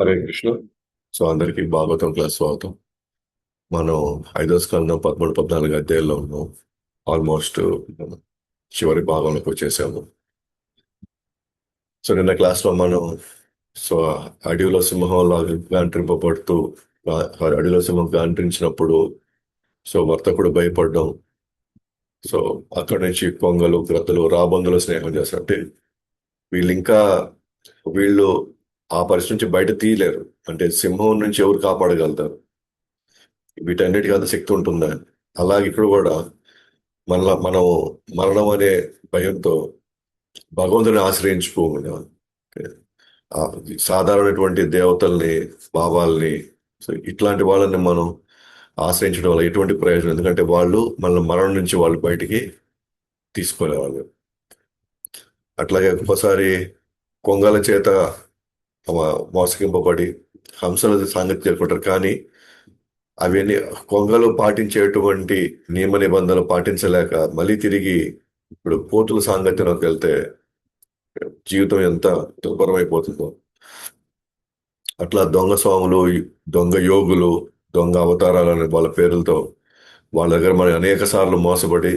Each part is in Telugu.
హరే కృష్ణ. సో అందరికీ భాగవతం క్లాస్ స్వాగతం. మనం ఐదో స్కందం 13, 14 అధ్యాయంలో ఉన్నాం. ఆల్మోస్ట్ చివరి భాగంలోకి వచ్చేసాము. సో నిన్న క్లాస్లో మనం సో అడవిలో సింహం లాగా గాండ్రింపబడుతూ అడవిలో సింహం గాండ్రించినప్పుడు సో వర్తకుడు భయపడ్డం. సో అక్కడి నుంచి కొంగలు గ్రద్దలు రాబందులు స్నేహం చేస్తారు. అంటే వీళ్ళు ఇంకా వీళ్ళు ఆ పరిస్థితి నుంచి బయట తీయలేరు. అంటే సింహం నుంచి ఎవరు కాపాడగలుగుతారు? వీటన్నిటికీ అంత శక్తి ఉంటుందా? అలాగే ఇక్కడ కూడా మనం మరణం అనే భయంతో భగవంతుని ఆశ్రయించుకోకుండా ఆ సాధారణటువంటి దేవతల్ని, భావాల్ని, సో ఇట్లాంటి వాళ్ళని మనం ఆశ్రయించడం వల్ల ఎటువంటి ప్రయోజనం? ఎందుకంటే వాళ్ళు మన మరణం నుంచి వాళ్ళు బయటికి తీసుకోలేవాళ్ళు. అట్లాగే ఒక్కోసారి కొంగల చేత మోసగింపబడి హంసల సంగతి చేరుకుంటారు. కానీ అవన్నీ కొంగలు పాటించేటువంటి నియమ నిబంధనలు పాటించలేక మళ్ళీ తిరిగి ఇప్పుడు కోతుల సాంగత్యంలోకి వెళ్తే జీవితం ఎంత దుర్భరం అయిపోతుందో, అట్లా దొంగ స్వాములు, దొంగ యోగులు, దొంగ అవతారాలు అనే వాళ్ళ పేర్లతో వాళ్ళ దగ్గర మనం అనేక సార్లు మోసపడి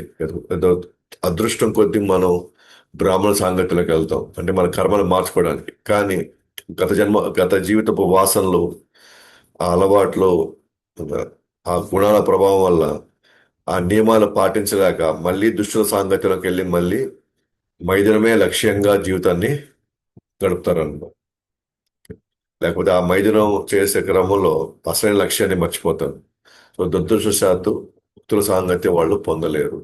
ఏదో అదృష్టం కొద్దీ మనం బ్రాహ్మణ సాంగత్యంలోకి వెళ్తాం. అంటే మన కర్మను మార్చుకోవడానికి. కానీ గత జీవితపు వాసనలు, ఆ అలవాట్లు, ఆ గుణాల ప్రభావం వల్ల ఆ నియమాలు పాటించలేక మళ్ళీ దుష్టుల సాంగత్యంలోకి వెళ్ళి మళ్ళీ మైదనమే లక్ష్యంగా జీవితాన్ని గడుపుతారన్నమాట. లేకపోతే ఆ మైదనం చేసే క్రమంలో అసలైన లక్ష్యాన్ని మర్చిపోతారు. సో దురదృష్టవశాత్తు భక్తుల సాంగత్యం వాళ్ళు పొందలేరు.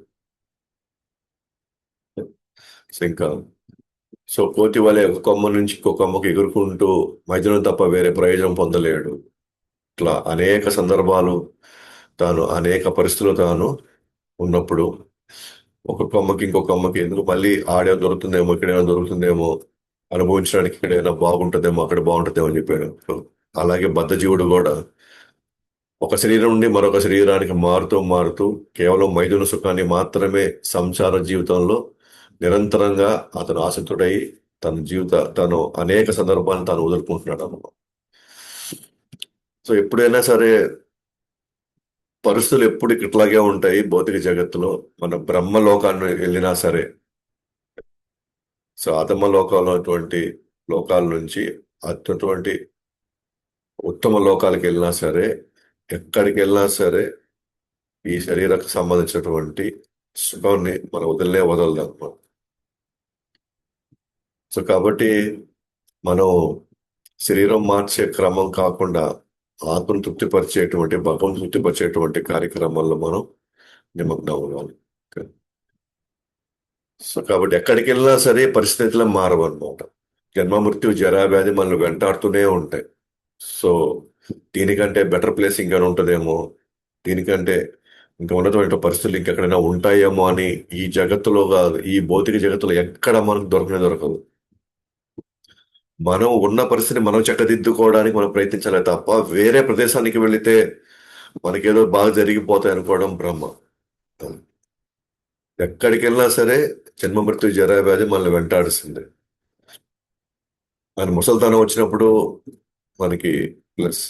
సో ఇంకా సో కోతి వలె ఒక కొమ్మ నుంచి ఇంకో కొమ్మకు ఎగురుకుంటూ మైదనం తప్ప వేరే ప్రయోజనం పొందలేడు. ఇట్లా అనేక సందర్భాలు, తాను అనేక పరిస్థితులు తాను ఉన్నప్పుడు ఒక కొమ్మకి ఇంకో కొమ్మకి ఎందుకు మళ్ళీ ఆడే దొరుకుతుందేమో, ఇక్కడైనా దొరుకుతుందేమో, అనుభవించడానికి ఇక్కడైనా బాగుంటుందేమో, అక్కడ బాగుంటుందేమో అని చెప్పాడు. సో అలాగే బద్ధజీవుడు కూడా ఒక శరీరం నుండి మరొక శరీరానికి మారుతూ మారుతూ కేవలం మైదున సుఖాన్ని మాత్రమే సంసార జీవితంలో నిరంతరంగా అతను ఆసక్తుడై తను అనేక సందర్భాలను తాను వదులుకుంటున్నాడు అన్నమాట. సో ఎప్పుడైనా సరే పరిస్థితులు ఎప్పుడు ఇట్లాగే ఉంటాయి భౌతిక జగత్తులో. మన బ్రహ్మలోకాన్ని వెళ్ళినా సరే, సో అధమ లోకంలో అటువంటి లోకాల నుంచి అటువంటి ఉత్తమ లోకాలకు వెళ్ళినా సరే, ఎక్కడికి వెళ్ళినా సరే ఈ శరీరకు సంబంధించినటువంటి సుఖాన్ని మనం వదలదాం. సో కాబట్టి మనం శరీరం మార్చే క్రమం కాకుండా ఆత్మను తృప్తిపరిచేటువంటి, భగవంతు తృప్తిపరిచేటువంటి కార్యక్రమాల్లో మనం నిమగ్నం అవ్వాలి. సో కాబట్టి ఎక్కడికి వెళ్ళినా సరే పరిస్థితులు మారవన్నమాట. జన్మ మృత్యు జరా వ్యాధి మనల్ని వెంటాడుతూనే ఉంటాయి. సో దీనికంటే బెటర్ ప్లేస్ ఇంకా ఉంటుందేమో, దీనికంటే ఇంకా ఉన్నటువంటి పరిస్థితులు ఇంకెక్కడైనా ఉంటాయేమో అని ఈ జగత్తులో కాదు, ఈ భౌతిక జగత్తులో ఎక్కడ మనకు దొరకదు. మనం ఉన్న పరిస్థితిని మనం చక్కదిద్దుకోవడానికి మనం ప్రయత్నించాలి తప్ప వేరే ప్రదేశానికి వెళితే మనకేదో బాగా జరిగిపోతాయి అనుకోవడం బ్రహ్మ. ఎక్కడికి వెళ్ళినా సరే జన్మ మృత్యు జరా వ్యాధి మనల్ని వెంటాడుస్తుంది. మన ముసలితనం వచ్చినప్పుడు మనకి ప్లస్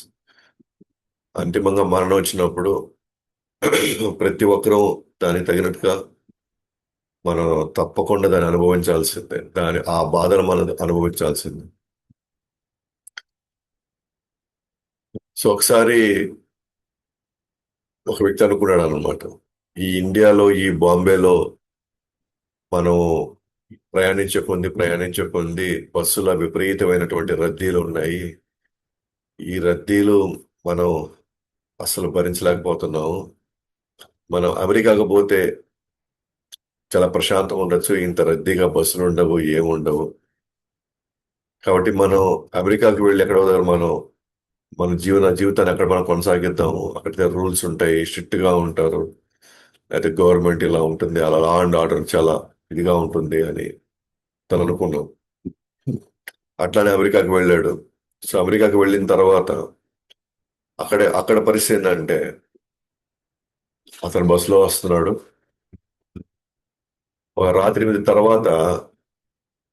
అంతిమంగా మరణం వచ్చినప్పుడు ప్రతి ఒక్కరూ దానికి తగినట్టుగా మనం తప్పకుండా దాన్ని అనుభవించాల్సిందే. ఆ బాధను మనం అనుభవించాల్సిందే. సో ఒకసారి ఒక వ్యక్తి అనుకున్నాడు అనమాట, ఈ ఇండియాలో ఈ బాంబేలో మనం ప్రయాణించే కొంది బస్సుల విపరీతమైనటువంటి రద్దీలు ఉన్నాయి. ఈ రద్దీలు మనం అసలు భరించలేకపోతున్నాము. మనం అమెరికాకు పోతే చాలా ప్రశాంతంగా ఉండొచ్చు, ఇంత రద్దీగా బస్సులు ఉండవు, ఏముండవు. కాబట్టి మనం అమెరికాకు వెళ్ళి ఎక్కడో దగ్గర మనం మన జీవితాన్ని అక్కడ మనం కొనసాగిద్దాము. అక్కడ రూల్స్ ఉంటాయి, స్ట్రిక్ట్ గా ఉంటారు, అయితే గవర్నమెంట్ ఇలా ఉంటుంది, అలా లా అండ్ ఆర్డర్ చాలా ఇదిగా ఉంటుంది అని తను అనుకున్నాం. అట్లానే అమెరికాకి వెళ్ళాడు. సో అమెరికాకి వెళ్ళిన తర్వాత అక్కడ పరిస్థితి ఏంటంటే, అతను బస్సులో వస్తున్నాడు. ఒక రాత్రి 8 తర్వాత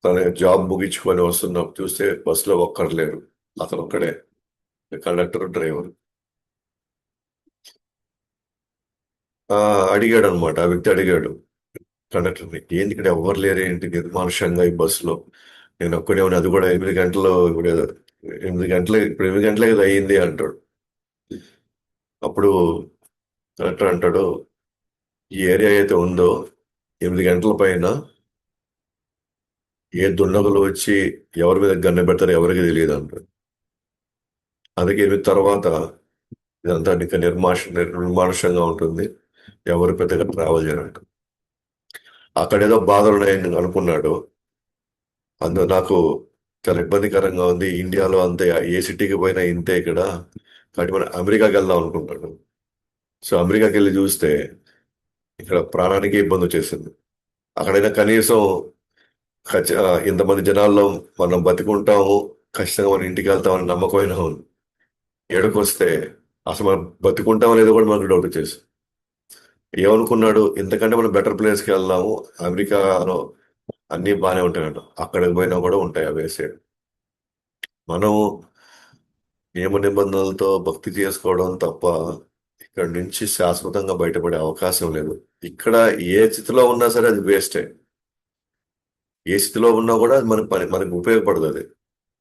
తన జాబ్ ముగించుకొని వస్తున్నప్పుడు చూస్తే బస్సులో ఒక్కరు లేరు. అతను ఒక్కడే, కండక్టర్ డ్రైవర్. ఆ అడిగాడు అనమాట, ఆ వ్యక్తి అడిగాడు కండక్టర్ని, ఏంది ఇక్కడ ఎవరు లేరు ఏంటి నిర్మానుష్యంగా ఈ బస్సులో, నేను ఒక్కడే ఉన్నా, అది కూడా 8 గంటలు, ఇప్పుడు 8 గంటలు, ఇప్పుడు 8 గంటలే కదా అయ్యింది అంటాడు. అప్పుడు కండక్టర్ అంటాడు, ఈ ఏరియా అయితే ఉందో 8 గంటల పైన ఏ దుండగులు వచ్చి ఎవరి మీద గన్ను పెడతారో ఎవరికి తెలియదు అంటాడు. అందుకే 8 తర్వాత ఇదంతా ఇంకా నిర్మానుష్యంగా ఉంటుంది, ఎవరు పెద్దగా ట్రావెల్ చేయరంట. అక్కడేదో బాధలు ఉన్నాయని అనుకున్నాడు. నాకు చాలా ఇబ్బందికరంగా ఉంది, ఇండియాలో అంతే, ఏ సిటీకి పోయినా ఇంతే ఇక్కడ, కాబట్టి మనం అమెరికాకి వెళ్దాం అనుకుంటాడు. సో అమెరికాకి వెళ్ళి చూస్తే ఇక్కడ ప్రాణానికి ఇబ్బంది వచ్చేసింది. అక్కడైనా కనీసం ఇంతమంది జనాల్లో మనం బతికుంటాము, ఖచ్చితంగా మన ఇంటికి వెళ్తామని నమ్మకమైన ఉంది. ఏడుకొస్తే అసలు మనం బతికుంటామో లేదో కూడా మనకు డౌట్ వచ్చేసి, ఏమనుకున్నాడు, ఇంతకంటే మనం బెటర్ ప్లేస్కి వెళ్దాము, అమెరికాలో అన్నీ బాగానే ఉంటాయంట, అక్కడికి పోయినా కూడా ఉంటాయి అవి వేసాడు. మనం నియమ నిబంధనలతో భక్తి చేసుకోవడం తప్ప ఇక్కడ నుంచి శాశ్వతంగా బయటపడే అవకాశం లేదు. ఇక్కడ ఏ స్థితిలో ఉన్నా సరే అది వేస్టే, ఏ స్థితిలో ఉన్నా కూడా అది మన పని మనకు ఉపయోగపడదు అది.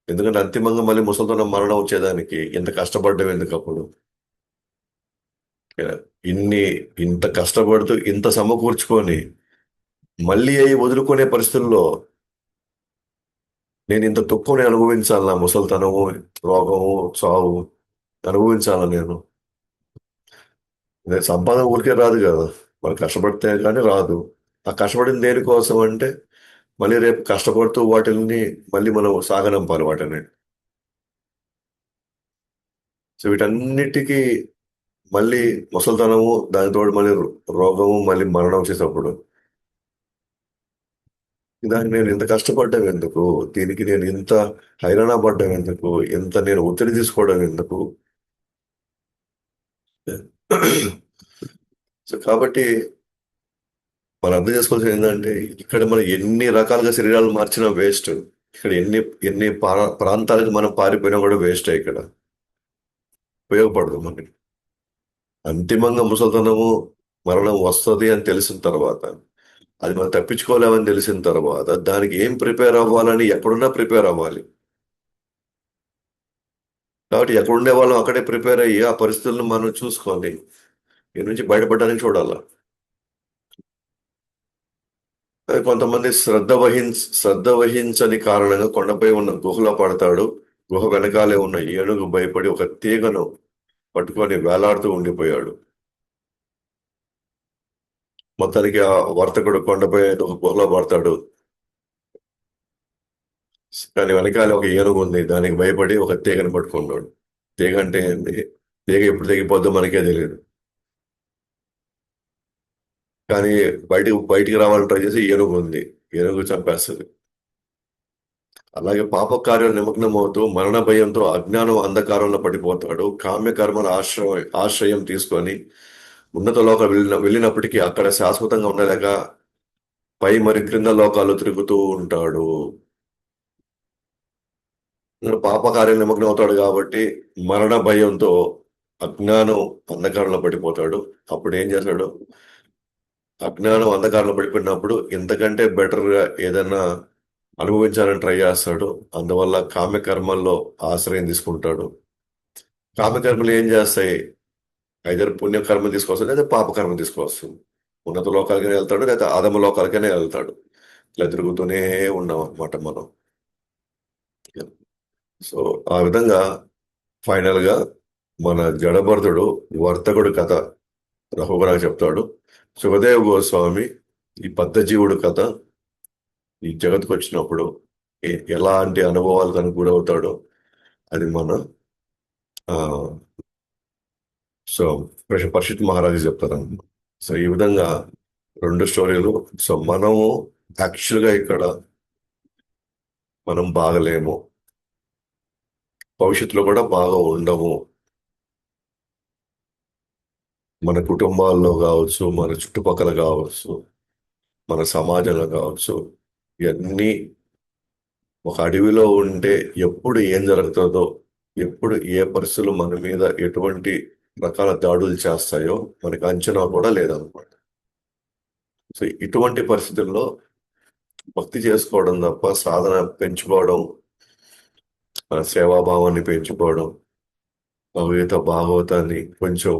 ఎందుకంటే అంతిమంగా మళ్ళీ ముసలితనం మరణం వచ్చేదానికి ఇంత కష్టపడ్డం ఎందుకు అప్పుడు? ఇన్ని ఇంత కష్టపడుతూ ఇంత సమకూర్చుకొని మళ్ళీ అవి వదులుకునే పరిస్థితుల్లో నేను ఇంత దుఃఖం నేను అనుభవించాలి, నా ముసలితనము, రోగము, చావు అనుభవించాలా నేను? నేను సంపాదన ఊరికే రాదు కదా, మనం కష్టపడితే కానీ రాదు. ఆ కష్టపడిన దేనికోసం అంటే మళ్ళీ రేపు కష్టపడుతూ వాటిని మళ్ళీ మనం సాగనంపాలి వాటిని. సో వీటన్నిటికీ మళ్ళీ ముసలితనము, దానితో మళ్ళీ రోగము, మళ్ళీ మరణం వచ్చేటప్పుడు దానికి నేను ఇంత కష్టపడ్డం ఎందుకు, దీనికి నేను ఇంత హైరాణ పడ్డం ఎందుకు, ఇంత నేను ఒత్తిడి తీసుకోవడం ఎందుకు? సో కాబట్టి మనం అర్థం చేసుకోవాల్సింది ఏంటంటే, ఇక్కడ మనం ఎన్ని రకాలుగా శరీరాలు మార్చినా వేస్ట్, ఇక్కడ ఎన్ని ఎన్ని ప్రాంతాలకు మనం పారిపోయినా కూడా వేస్ట్ ఇక్కడ, ఉపయోగపడదు మనకి. అంతిమంగా ముసలితనము, మరణం వస్తుంది అని తెలిసిన తర్వాత, అది మనం తప్పించుకోలేమని తెలిసిన తర్వాత దానికి ఏం ప్రిపేర్ అవ్వాలని ఎక్కడున్నా ప్రిపేర్ అవ్వాలి. కాబట్టి ఎక్కడుండే వాళ్ళం అక్కడే ప్రిపేర్ అయ్యి ఆ పరిస్థితులను మనం చూసుకోవాలి, దీని నుంచి బయటపడడానికి చూడాలి. కొంతమంది శ్రద్ధ వహించని కారణంగా కొండపై ఉన్న గుహలో పడతాడు, గుహ వెనకాలే ఉన్న ఏనుగు భయపడి ఒక తీగను పట్టుకొని వేలాడుతూ ఉండిపోయాడు. మొత్తానికి ఆ వర్తకుడు కొండపై ఒక గుహలో పడతాడు, కానీ వెనకాల ఒక ఏనుగు ఉంది, దానికి భయపడి ఒక తీగను పట్టుకున్నాడు. తీగ అంటే ఏంటి? తీగ ఎప్పుడు తెగిపోద్దో మనకే తెలియదు, కానీ బయటికి రావాలని ట్రై చేసి ఏనుగు ఉంది, ఏనుగు చంపేస్తుంది. అలాగే పాప కార్యాలు నిమగ్నమవుతూ మరణ భయంతో అజ్ఞానం అంధకారంలో పడిపోతాడు. కామ్య కర్మల ఆశ్రయం తీసుకొని ఉన్నత లోక వెళ్ళినప్పటికీ అక్కడ శాశ్వతంగా ఉండలేక పై మరి క్రింద లోకాలు తిరుగుతూ ఉంటాడు. పాప కార్యం నిమగ్నం అవుతాడు కాబట్టి మరణ భయంతో అజ్ఞానం అంధకారంలో పడిపోతాడు. అప్పుడు ఏం చేస్తాడు? అజ్ఞానం అంధకారంలో పడిపోయినప్పుడు ఇంతకంటే బెటర్ గా ఏదైనా అనుభవించాలని ట్రై చేస్తాడు. అందువల్ల కామ్యకర్మల్లో ఆశ్రయం తీసుకుంటాడు. కామ్యకర్మలు ఏం చేస్తాయి? ఐదర్ పుణ్యకర్మ తీసుకొస్తాడు లేదా పాపకర్మ తీసుకొస్తుంది. ఉన్నత లోకాలకైనా వెళ్తాడు లేదా అధమ లోకాలకైనా వెళ్తాడు. ఇలా తిరుగుతూనే ఉన్నాం అనమాట మనం. సో ఆ విధంగా ఫైనల్ గా మన జడభరతుడు వర్తకుడు కథ రఘువరావు చెప్తాడు. సుఖదేవ్ గోస్వామి ఈ బద్ధజీవుడు కథ ఈ జగత్తుకు వచ్చినప్పుడు ఎలాంటి అనుభవాలు తనకు గురవుతాడో అది మన ఆ సో పరిషత్ మహారాజు చెప్తారు. సో ఈ విధంగా 2 స్టోరీలు. సో మనము యాక్చువల్గా ఇక్కడ మనం బాగలేము, భవిష్యత్తులో కూడా బాగా ఉండము. మన కుటుంబాల్లో కావచ్చు, మన చుట్టుపక్కల కావచ్చు, మన సమాజంలో కావచ్చు, ఇవన్నీ ఒక అడవిలో ఉంటే ఎప్పుడు ఏం జరుగుతుందో ఎప్పుడు ఏ పరిస్థితులు మన మీద ఎటువంటి రకాల దాడులు చేస్తాయో మనకి అంచనా కూడా లేదనమాట. సో ఇటువంటి పరిస్థితుల్లో భక్తి చేసుకోవడం తప్ప సాధన పెంచుకోవడం, సేవాభావాన్ని పెంచుకోవడం, భగవత భాగవతాన్ని కొంచెం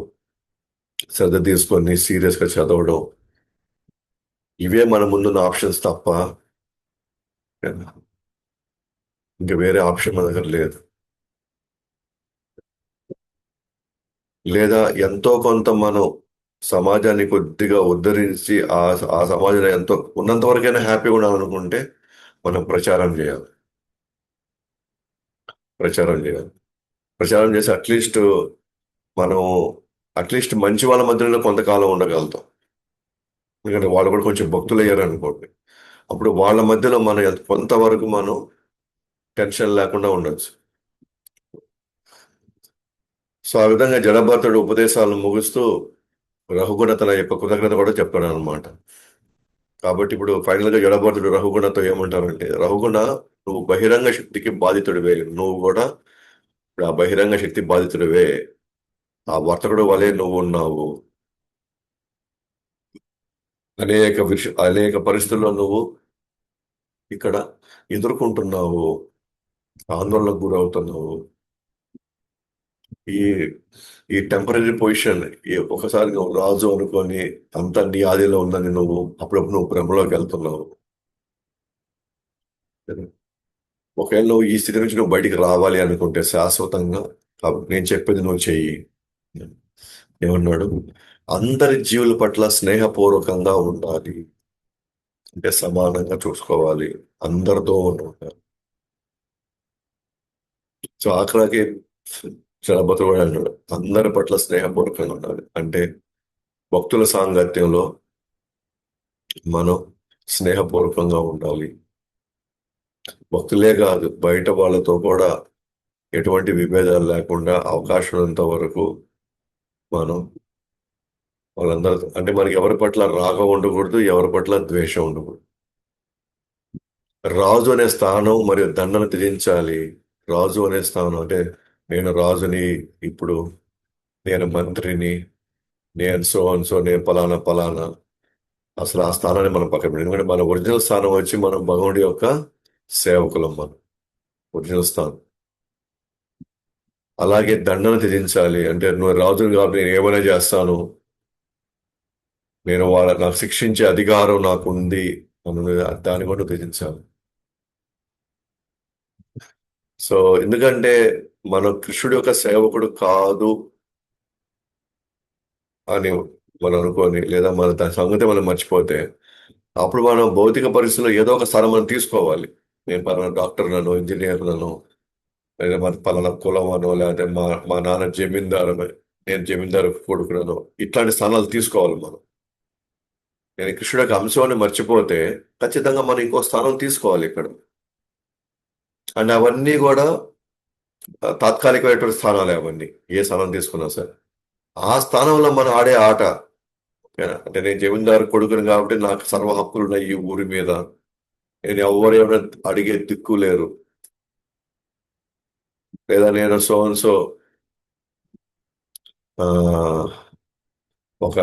శ్రద్ధ తీసుకొని సీరియస్ గా చదవడం, ఇవే మన ముందున్న ఆప్షన్స్ తప్ప ఇంకా వేరే ఆప్షన్ మన దగ్గర లేదు. లేదా ఎంతో కొంత మనం సమాజాన్ని కొద్దిగా ఉద్ధరించి ఆ సమాజంలో ఎంతో ఉన్నంత వరకైనా హ్యాపీగా ఉండాలనుకుంటే మనం ప్రచారం చేయాలి. ప్రచారం చేయాలి. ప్రచారం చేసి మనం అట్లీస్ట్ మంచి వాళ్ళ మధ్యలో కొంతకాలం ఉండగలుగుతాం. ఎందుకంటే వాళ్ళు కూడా కొంచెం భక్తులు అయ్యారు అనుకోండి, అప్పుడు వాళ్ళ మధ్యలో మనం కొంతవరకు మనం టెన్షన్ లేకుండా ఉండొచ్చు. సో ఆ విధంగా జడభరతుడు ఉపదేశాలను ముగిస్తూ రఘుగుణ తన యొక్క కృతజ్ఞత కూడా చెప్పాడు అనమాట. కాబట్టి ఇప్పుడు ఫైనల్ గా జడభరతుడు రఘుగుణతో ఏమంటారంటే, రఘుగుణ, నువ్వు బహిరంగ శక్తికి బాధితుడివే, నువ్వు కూడా ఇప్పుడు ఆ బహిరంగ శక్తి బాధితుడివే. ఆ వర్తకుడు వలె నువ్వు ఉన్నావు. అనేక పరిస్థితుల్లో నువ్వు ఇక్కడ ఎదుర్కొంటున్నావు, ఆందోళనకు గురవుతున్నావు. ఈ ఈ టెంపరీ పొజిషన్, ఒకసారి నువ్వు రాజు అనుకొని అంత నీ ఆదిలో ఉందని నువ్వు అప్పుడప్పుడు నువ్వు భ్రమలోకి వెళ్తున్నావు. ఒకవేళ నువ్వు ఈ స్థితి నుంచి నువ్వు బయటికి రావాలి అనుకుంటే శాశ్వతంగా, కాబట్టి నేను చెప్పేది నువ్వు చెయ్యి. ఏమన్నాడు? అందరి జీవుల పట్ల స్నేహపూర్వకంగా ఉండాలి, అంటే సమానంగా చూసుకోవాలి, అందరితో ఉండాలి. సో ఆఖరాకి చలపతి కూడా అన్నాడు, అందరి పట్ల స్నేహపూర్వకంగా ఉండాలి అంటే భక్తుల సాంగత్యంలో మనం స్నేహపూర్వకంగా ఉండాలి. భక్తులే కాదు, బయట వాళ్ళతో కూడా ఎటువంటి విభేదాలు లేకుండా అవకాశం ఉన్నంత వరకు మనం వాళ్ళందరితో, అంటే మనకి ఎవరి పట్ల రాగం ఉండకూడదు, ఎవరి పట్ల ద్వేషం ఉండకూడదు. రాజు అనే స్థానం మరియు దండను త్యజించాలి. రాజు అనే స్థానం అంటే నేను రాజుని, ఇప్పుడు నేను మంత్రిని, నేను సో నేను పలానా పలానా, అసలు ఆ స్థానాన్ని మనం పక్కన పెట్టి, ఎందుకంటే మన ఒరిజినల్ స్థానం వచ్చి మనం భగవంతుడి యొక్క సేవకులం, మనం ఒరిజినల్ స్థానం. అలాగే దండను త్యజించాలి అంటే నువ్వు రాజుని కాబట్టి నేను ఏమైనా చేస్తాను, నేను నాకు శిక్షించే అధికారం నాకు ఉంది అన్నది, దాన్ని కూడా త్యజించాలి. సో ఎందుకంటే మన కృష్ణుడి యొక్క సేవకుడు కాదు అని మనం అనుకొని, లేదా మన దాని సంగతి మనం మర్చిపోతే, అప్పుడు మనం భౌతిక పరిస్థితుల్లో ఏదో ఒక స్థానం మనం తీసుకోవాలి. నేను పలానా డాక్టర్లను, ఇంజనీర్లను, లేదా మన పలానా కులం అనో, లేకపోతే మా నాన్న జమీందారు, నేను జమీందారు కొడుకులను, ఇట్లాంటి స్థానాలు తీసుకోవాలి మనం. నేను కృష్ణుడి యొక్క అంశాన్ని మర్చిపోతే ఖచ్చితంగా మనం ఇంకో స్థానం తీసుకోవాలి ఇక్కడ. అండ్ అవన్నీ కూడా తాత్కాలికమైనటువంటి స్థానాలే అవన్నీ, ఏ స్థానం తీసుకున్నా సరే. ఆ స్థానంలో మనం ఆడే ఆట, ఓకేనా? అంటే నేను జమీందారు కొడుకుని కాబట్టి నాకు సర్వ హక్కులు ఉన్నాయి ఈ ఊరి మీద, నేను ఎవరు ఏమైనా అడిగే దిక్కు లేరు, లేదా నేను సో అండ్ సో ఒక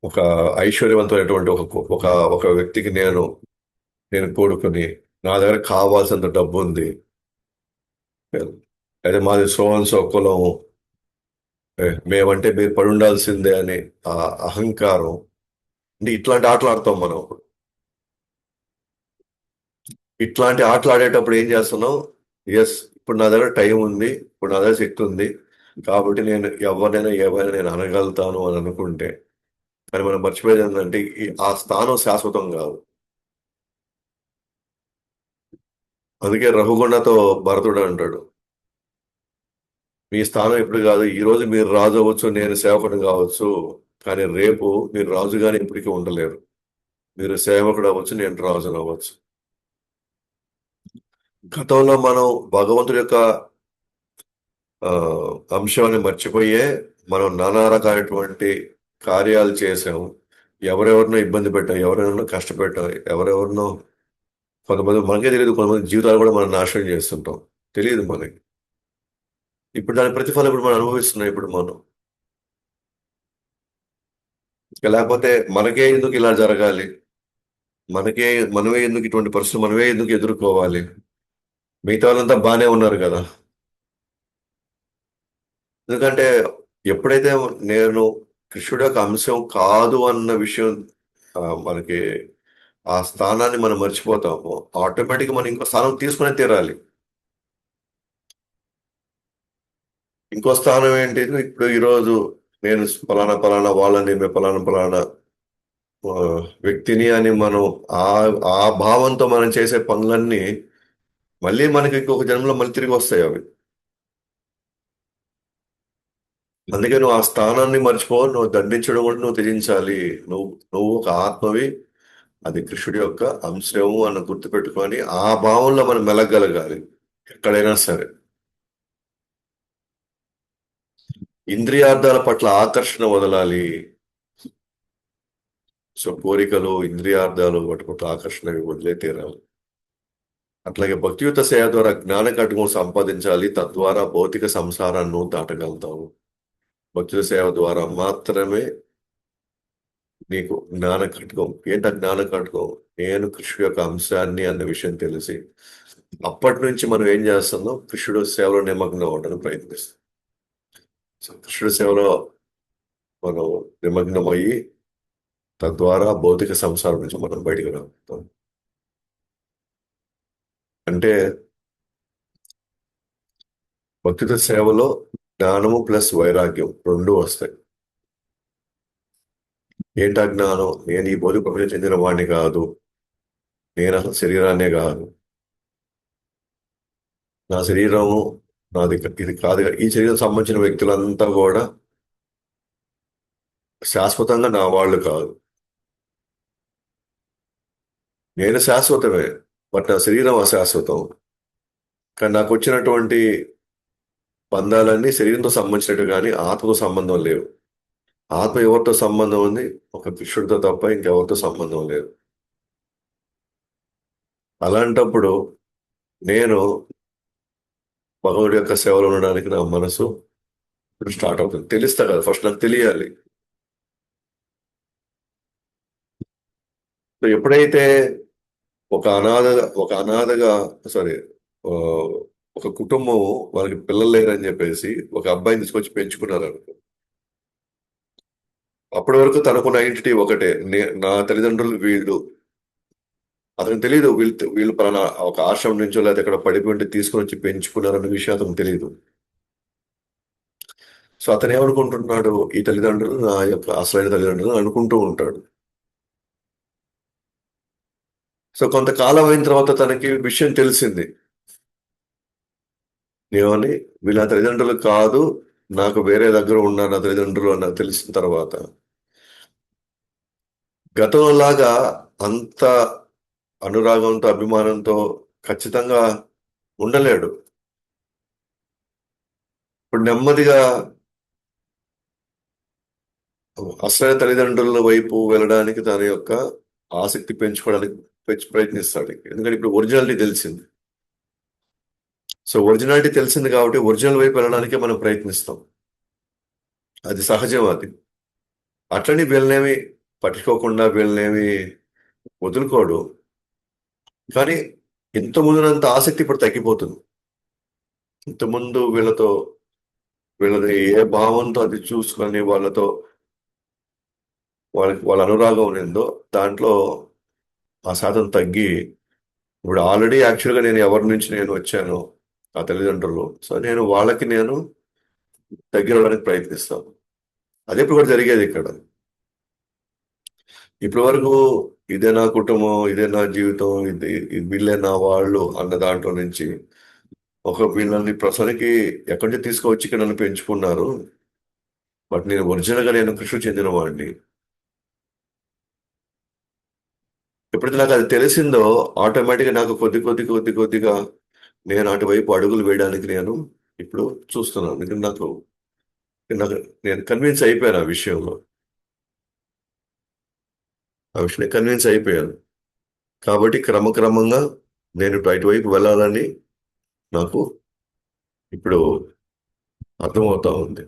ఒక ఐశ్వర్యవంతమైనటువంటి ఒక ఒక వ్యక్తికి నేను కోరుకుని, నా దగ్గర కావాల్సినంత డబ్బు ఉంది, అయితే మాది సో అండ్ సో కులం, మేమంటే మీరు పడి ఉండాల్సిందే అని ఆ అహంకారం, అంటే ఇట్లాంటి ఆటలు ఆడతాం మనం. ఇట్లాంటి ఆటలు ఆడేటప్పుడు ఏం చేస్తున్నాం? ఎస్, ఇప్పుడు నా దగ్గర టైం ఉంది, ఇప్పుడు నా దగ్గర శక్తి ఉంది, కాబట్టి నేను ఎవరినైనా ఏమైనా నేను అనగలుగుతాను అని అనుకుంటే, కానీ మనం మర్చిపోయేది ఏంటంటే ఆ స్థానం శాశ్వతం కాదు. అందుకే రఘుగొండతో భరతుడు అంటాడు, మీ స్థానం ఇప్పుడు కాదు, ఈ రోజు మీరు రాజు అవ్వచ్చు, నేను సేవకుడు కావచ్చు, కానీ రేపు మీరు రాజుగానే ఇప్పటికీ ఉండలేరు. మీరు సేవకుడు అవ్వచ్చు, నేను రాజును అవ్వచ్చు. గతంలో మనం భగవంతుడి యొక్క ఆ, అంశాన్ని మర్చిపోయే మనం నానా రకాలైనటువంటి కార్యాలు చేసాము. ఎవరెవరినో ఇబ్బంది పెట్టాం, ఎవరెవరినో కష్టపెట్టాం, ఎవరెవరినో, కొంతమంది మనకే తెలియదు, కొంతమంది జీవితాలు కూడా మనం నాశనం చేస్తుంటాం. తెలియదు మనకి. ఇప్పుడు దాని ప్రతిఫలం ఇప్పుడు మనం అనుభవిస్తున్నాం ఇప్పుడు మనం. ఇక లేకపోతే మనకే ఎందుకు ఇలా జరగాలి, మనకే మనమే ఎందుకు ఇటువంటి పరిస్థితులు మనమే ఎందుకు ఎదుర్కోవాలి, మిగతా వాళ్ళంతా బాగానే ఉన్నారు కదా. ఎందుకంటే ఎప్పుడైతే నేను కృష్ణుడి యొక్క అంశం కాదు అన్న విషయం మనకి ఆ స్థానాన్ని మనం మర్చిపోతాము, ఆటోమేటిక్గా మనం ఇంకో స్థానం తీసుకునే తీరాలి. ఇంకో స్థానం ఏంటి, ఇప్పుడు ఈరోజు నేను పలానా పలానా వాళ్ళని పలానా పలానా ఆ, వ్యక్తిని అని మనం ఆ ఆ భావంతో మనం చేసే పనులన్నీ మళ్ళీ మనకి ఇంకొక జన్మలో మళ్ళీ తిరిగి వస్తాయి అవి. అందుకే నువ్వు ఆ స్థానాన్ని మర్చిపో, నువ్వు దండించడం కూడా నువ్వు త్యజించాలి. నువ్వు నువ్వు ఒక ఆత్మవి, అది కృష్ణుడి యొక్క అంశము అన్న గుర్తుపెట్టుకొని ఆ భావంలో మనం మెలగలగాలి ఎక్కడైనా సరే. ఇంద్రియార్థాల పట్ల ఆకర్షణ వదలాలి. సో కోరికలు, ఇంద్రియార్థాలు వాటి పట్ల ఆకర్షణ వదిలే తీరాలి. అట్లాగే భక్తియుత సేవ ద్వారా జ్ఞాన కటుకం సంపాదించాలి, తద్వారా భౌతిక సంసారాన్ని నువ్వు దాటగలుగుతావు. భక్తుల సేవ ద్వారా మాత్రమే నీకు జ్ఞాన కటుకం. ఏంటి ఆ జ్ఞాన కటుకం? నేను కృష్ణుడి యొక్క అంశాన్ని అన్న విషయం తెలిసి అప్పటి నుంచి మనం ఏం చేస్తున్నాం, కృష్ణుడు సేవలో నిమగ్నం అవ్వడానికి ప్రయత్నిస్తాం. సో కృష్ణుడి సేవలో మనం నిమగ్నం అయ్యి తద్వారా భౌతిక సంసారం నుంచి మనం బయటకు రాగలుగుతాం. అంటే భక్తుల సేవలో జ్ఞానము ప్లస్ వైరాగ్యం రెండు వస్తాయి. ఏంటా జ్ఞానం? నేను ఈ భౌతిక ప్రపంచం చెందిన వాడిని కాదు, నేను అసలు శరీరాన్నే కాదు, నా శరీరము నాది ఇది కాదు, ఈ శరీరం సంబంధించిన వ్యక్తులంతా కూడా శాశ్వతంగా నా వాళ్ళు కాదు. నేను శాశ్వతమే, బట్ నా శరీరం అశాశ్వతం. కానీ నాకు వచ్చినటువంటి బంధాలన్నీ శరీరంతో సంబంధించినట్టు కానీ ఆత్మతో సంబంధం లేవు. ఆత్మ ఎవరితో సంబంధం ఉంది? ఒక కృష్ణుడితో తప్ప ఇంకెవరితో సంబంధం లేదు. అలాంటప్పుడు నేను భగవుడి యొక్క సేవలో ఉండడానికి నా మనసు ఇప్పుడు స్టార్ట్ అవుతుంది. తెలుస్తా కదా, ఫస్ట్ నాకు తెలియాలి. సో ఎప్పుడైతే ఒక అనాథ ఒక అనాథగా సారీ ఒక కుటుంబం వాళ్ళకి పిల్లలు లేరని చెప్పేసి ఒక అబ్బాయిని తీసుకొచ్చి పెంచుకున్నారు అనుకో, అప్పటి వరకు తనకున్న ఐడెంటిటీ ఒకటే, నా తల్లిదండ్రులు వీళ్ళు. అతనికి తెలియదు వీళ్ళు వీళ్ళు పలానా ఒక ఆశ్రమం నుంచో లేదా ఎక్కడ పడిపోయి ఉంటే తీసుకొని వచ్చి పెంచుకున్నారన్న విషయం అతనికి తెలియదు. సో అతను ఏమనుకుంటున్నాడు, ఈ తల్లిదండ్రులు నా యొక్క అసలైన తల్లిదండ్రులు అనుకుంటూ ఉంటాడు. సో కొంతకాలం అయిన తర్వాత తనకి విషయం తెలిసింది, ఏమని, వీళ్ళ నా తల్లిదండ్రులు కాదు, నాకు వేరే దగ్గర ఉన్నారు నా తల్లిదండ్రులు అని నాకు తెలిసిన తర్వాత గతంలాగా అంత అనురాగంతో అభిమానంతో ఖచ్చితంగా ఉండలేడు. ఇప్పుడు నెమ్మదిగా అసలు తల్లిదండ్రుల వైపు వెళ్ళడానికి తన యొక్క ఆసక్తి పెంచుకోవడానికి ప్రయత్నిస్తాడు. ఎందుకంటే ఇప్పుడు ఒరిజినాలిటీ తెలిసింది. సో ఒరిజినాలిటీ తెలిసింది కాబట్టి ఒరిజినల్ వైపు వెళ్ళడానికే మనం ప్రయత్నిస్తాం. అది సహజం. అది అట్లని వీళ్ళనేమి పట్టించుకోకుండా వీళ్ళనేమి వదులుకోడు. కానీ ఇంత ముందునంత ఆసక్తి ఇప్పుడు తగ్గిపోతుంది. ఇంతకుముందు వీళ్ళది ఏ భావంతో అది చూసుకొని వాళ్ళ అనురాగం ఉండిందో దాంట్లో ఆ శాతం తగ్గి, ఇప్పుడు ఆల్రెడీ యాక్చువల్గా నేను ఎవరి నుంచి నేను వచ్చాను, ఆ తల్లిదండ్రులు, సో నేను వాళ్ళకి నేను దగ్గర అవడానికి ప్రయత్నిస్తాను. అదే ఇప్పుడు కూడా జరిగేది ఇక్కడ. ఇప్పటి వరకు ఇదే నా కుటుంబం, ఇదే నా జీవితం, వీళ్ళే నా వాళ్ళు అన్న దాంట్లో నుంచి వీళ్ళని ప్రస్తుతానికి ఎక్కడి నుంచి తీసుకువచ్చి ఇక్కడ నన్ను పెంచుకున్నారు, బట్ నేను ఒరిజినల్గా నేను కృషి చెందిన వాడిని. ఎప్పుడైతే నాకు అది తెలిసిందో ఆటోమేటిక్గా నాకు కొద్దిగా నేను అటువైపు అడుగులు వేయడానికి నేను ఇప్పుడు చూస్తున్నాను. ఎందుకంటే నాకు నేను కన్విన్స్ అయిపోయాను ఆ విషయంలో. ఆ విషయం కన్విన్స్ అయిపోయాను. కాబట్టి క్రమక్రమంగా నేను అటువైపు వెళ్ళాలని నాకు ఇప్పుడు అర్థమవుతా ఉంది.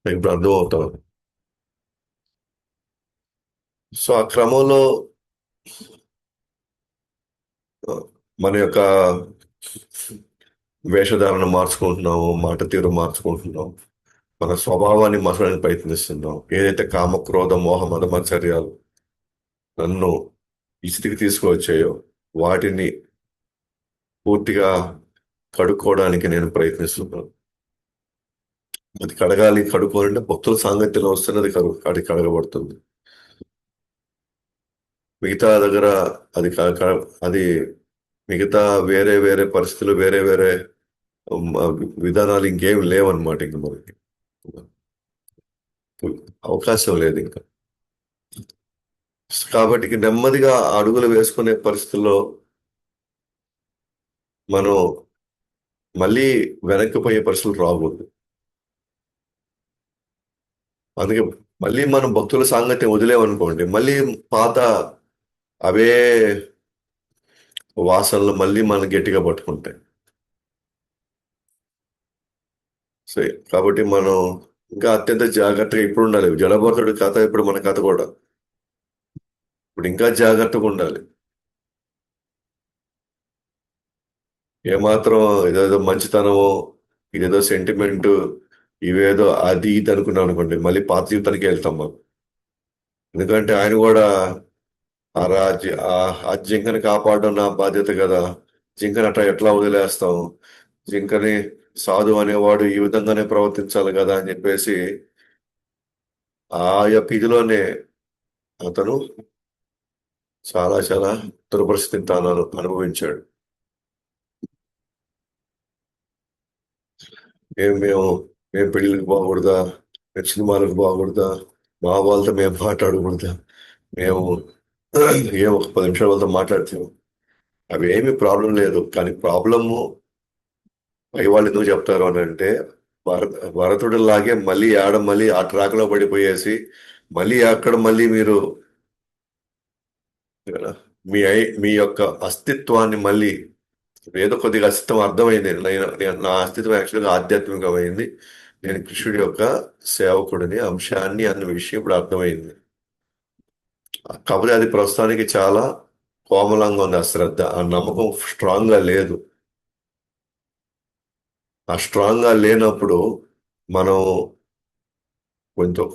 ఇప్పుడు అర్థమవుతా ఉంది. సో ఆ క్రమంలో ఆ, మన యొక్క వేషధారణ మార్చుకుంటున్నాము, మాట తీరు మార్చుకుంటున్నాం, మన స్వభావాన్ని మార్చడానికి ప్రయత్నిస్తున్నాం. ఏదైతే కామ క్రోధ మోహ మద మత్సర్యాలు నన్ను ఈ స్థితికి తీసుకువచ్చాయో వాటిని పూర్తిగా కడుక్కోవడానికి నేను ప్రయత్నిస్తున్నాను. అది కడగాలి, కడుక్కోవాలంటే భక్తుల సాంగత్యంలో వస్తున్నది అది కడగబడుతుంది. మిగతా దగ్గర అది అది మిగతా వేరే వేరే పరిస్థితులు, వేరే వేరే ఉమ్, విధానాలు ఇంకేం లేవన్నమాట ఇంక మనకి. అవకాశం లేదు ఇంకా. కాబట్టి ఇక నెమ్మదిగా అడుగులు వేసుకునే పరిస్థితుల్లో మనం మళ్ళీ వెనక్కిపోయే పరిస్థితులు రాకూడదు. అందుకే మళ్ళీ మనం భక్తుల సాంగత్యం వదిలేమనుకోండి, మళ్ళీ పాత అవే వాసనలు మళ్ళీ మనం గట్టిగా పట్టుకుంటాయి. సో కాబట్టి మనం ఇంకా అత్యంత జాగ్రత్తగా ఇప్పుడు ఉండాలి. జడభరతుడి కథ ఇప్పుడు మన కథ కూడా. ఇప్పుడు ఇంకా జాగ్రత్తగా ఉండాలి. ఏమాత్రం ఇదేదో మంచితనమో, ఇదేదో సెంటిమెంట్, ఇవేదో అది ఇది అనుకున్నాం అనుకోండి, మళ్ళీ పాత జీవితానికి వెళ్తాం మనం. ఎందుకంటే ఆయన కూడా ఆ ఆ జింకని కాపాడడం నా బాధ్యత కదా, జింకని అట్లా ఎట్లా వదిలేస్తాం, జింకని సాధు అనేవాడు ఈ విధంగానే ప్రవర్తించాలి కదా అని చెప్పేసి ఆ యొక్క ఇదిలోనే అతను చాలా చాలా దురపరిస్థితిని తాను అనుభవించాడు. మేము మేము పెళ్ళిళ్ళకి పోకూడదా, మేము సినిమాలకు పోకూడదా, మా వాళ్ళతో మేము మాట్లాడకూడదా, మేము ఏం ఒక 10 నిమిషాల వాళ్ళతో మాట్లాడతాము, అవి ఏమీ ప్రాబ్లం లేదు. కానీ ప్రాబ్లము పై వాళ్ళు ఎందుకు చెప్తారు అని అంటే, భరతుడిలాగే మళ్ళీ మళ్ళీ ఆ ట్రాక్ లో పడిపోయేసి మళ్ళీ అక్కడ మళ్ళీ మీరు మీ యొక్క అస్తిత్వాన్ని మళ్ళీ ఏదో కొద్దిగా అస్తిత్వం అర్థమైంది. నా అస్తిత్వం యాక్చువల్గా ఆధ్యాత్మికమైంది, నేను కృష్ణుడి యొక్క సేవకుడిని అంశాన్ని అన్న విషయం ఇప్పుడు అర్థమైంది. కాకపోతే అది ప్రస్తుతానికి చాలా కోమలంగా ఉంది. ఆ శ్రద్ధ, ఆ నమ్మకం స్ట్రాంగ్ గా లేదు. ఆ స్ట్రాంగ్ గా లేనప్పుడు మనం